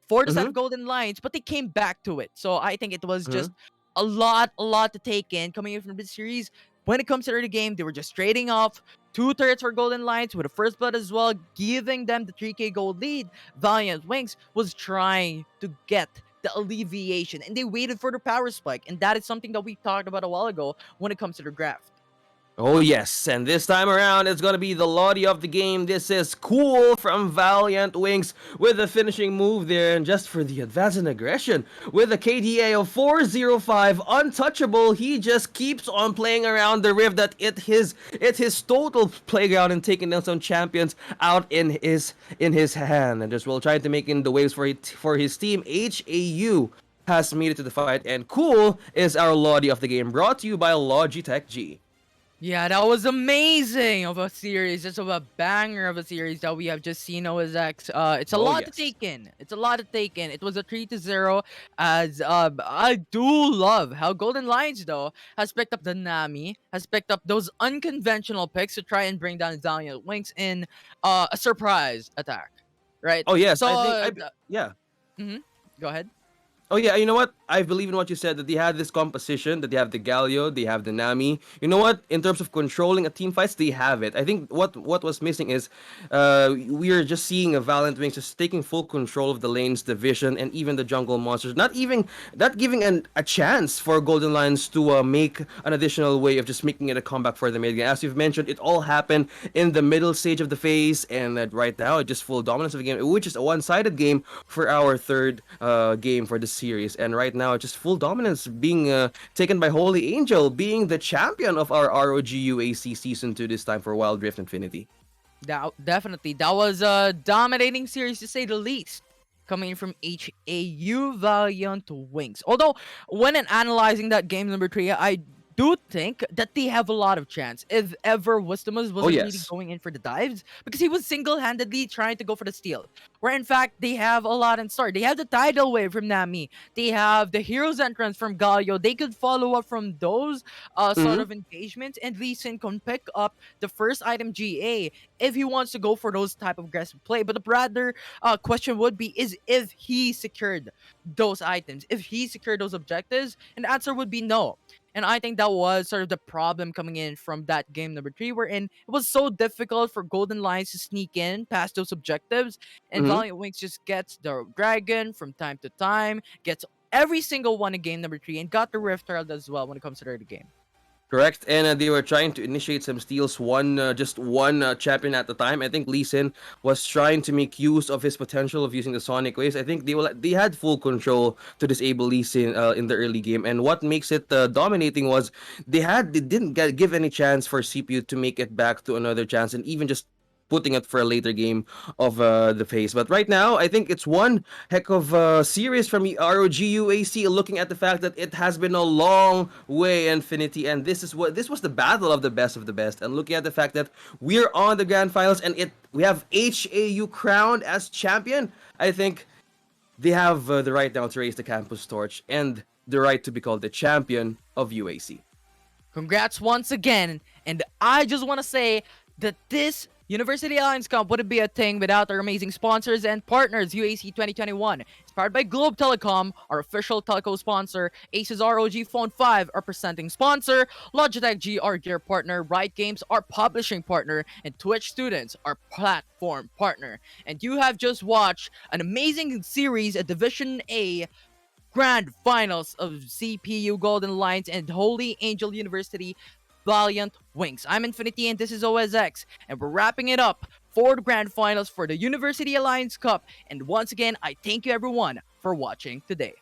for the side Mm-hmm. of Golden Lions, but they came back to it. So I think it was Mm-hmm. just a lot to take in coming in from this series. When it comes to early game, they were just trading off 2 turrets for Golden Lions with a first blood as well, giving them the 3k gold lead. Valiant Wings was trying to get the alleviation, and they waited for the power spike, and that is something that we talked about a while ago when it comes to the draft. Oh yes, and this time around it's gonna be the Lottie of the game. This is Cool from Valiant Wings with the finishing move there, and just for the advance and aggression with a KDA of 405, untouchable. He just keeps on playing around the rift that it's his total playground and taking down some champions out in his hand, and just will trying to make in the waves for his team. HAU has made it to the fight, and Cool is our Lottie of the game, brought to you by Logitech G. Yeah, that was amazing of a series. It's a banger of a series that we have just seen OSX. It's a Oh, lot to yes. take in. It's a lot to take in. It was a 3-0 as I do love how Golden Lions though has picked up the Nami, has picked up those unconventional picks to try and bring down Valiant Wings in a surprise attack. Right? Oh yes, So I think yeah. go ahead. Oh yeah, you know what? I believe in what you said that they had this composition, that they have the Galio, they have the Nami. You know what? In terms of controlling a team fights, they have it. I think what was missing is we are just seeing a Valiant Wings just taking full control of the lanes, the vision, and even the jungle monsters. Not giving a chance for Golden Lions to make an additional way of just making it a comeback for the mid game. As you've mentioned, it all happened in the middle stage of the phase, and right now it's just full dominance of the game, which is a one-sided game for our third game for the series. And right now, just full dominance being taken by Holy Angel, being the champion of our ROG UAC Season 2 this time for Wild Rift Infinity. Definitely. That was a dominating series to say the least. Coming from HAU Valiant Wings. Although, when analyzing that game number 3, I do think that they have a lot of chance if ever Wisdomus Oh wasn't really yes. going in for the dives, because he was single-handedly trying to go for the steal. Where in fact they have a lot in store. They have the tidal wave from Nami. They have the hero's entrance from Galio. They could follow up from those sort Mm-hmm. of engagements, and Lee Sin can pick up the first item GA if he wants to go for those type of aggressive play. But the rather question would be is if he secured those items, if he secured those objectives, and the answer would be no. And I think that was sort of the problem coming in from that game number 3, wherein it was so difficult for Golden Lions to sneak in past those objectives, and Mm-hmm. Valiant Wings just gets the Dragon from time to time, gets every single one in game number 3, and got the Rift Herald as well when it comes to the early game. Correct, and they were trying to initiate some steals, just one champion at a time. I think Lee Sin was trying to make use of his potential of using the Sonic Waves. I think they had full control to disable Lee Sin in the early game, and what makes it dominating was they didn't give any chance for CPU to make it back to another chance, and even just putting it for a later game of the phase. But right now, I think it's one heck of a series from ROG UAC. Looking at the fact that it has been a long way, Infinity, and this was the battle of the best. And looking at the fact that we're on the grand finals and we have HAU crowned as champion, I think they have the right now to raise the campus torch and the right to be called the champion of UAC. Congrats once again, and I just want to say that this University Alliance Cup wouldn't be a thing without our amazing sponsors and partners. UAC 2021 is powered by Globe Telecom, our official telco sponsor, ASUS ROG Phone 5, our presenting sponsor, Logitech G, our gear partner, Riot Games, our publishing partner, and Twitch Students, our platform partner. And you have just watched an amazing series at Division A Grand Finals of CPU Golden Lions and Holy Angel University Valiant Wings. I'm Infinity and this is OSX, and we're wrapping it up for the Grand Finals for the University Alliance Cup. And once again, I thank you everyone for watching today.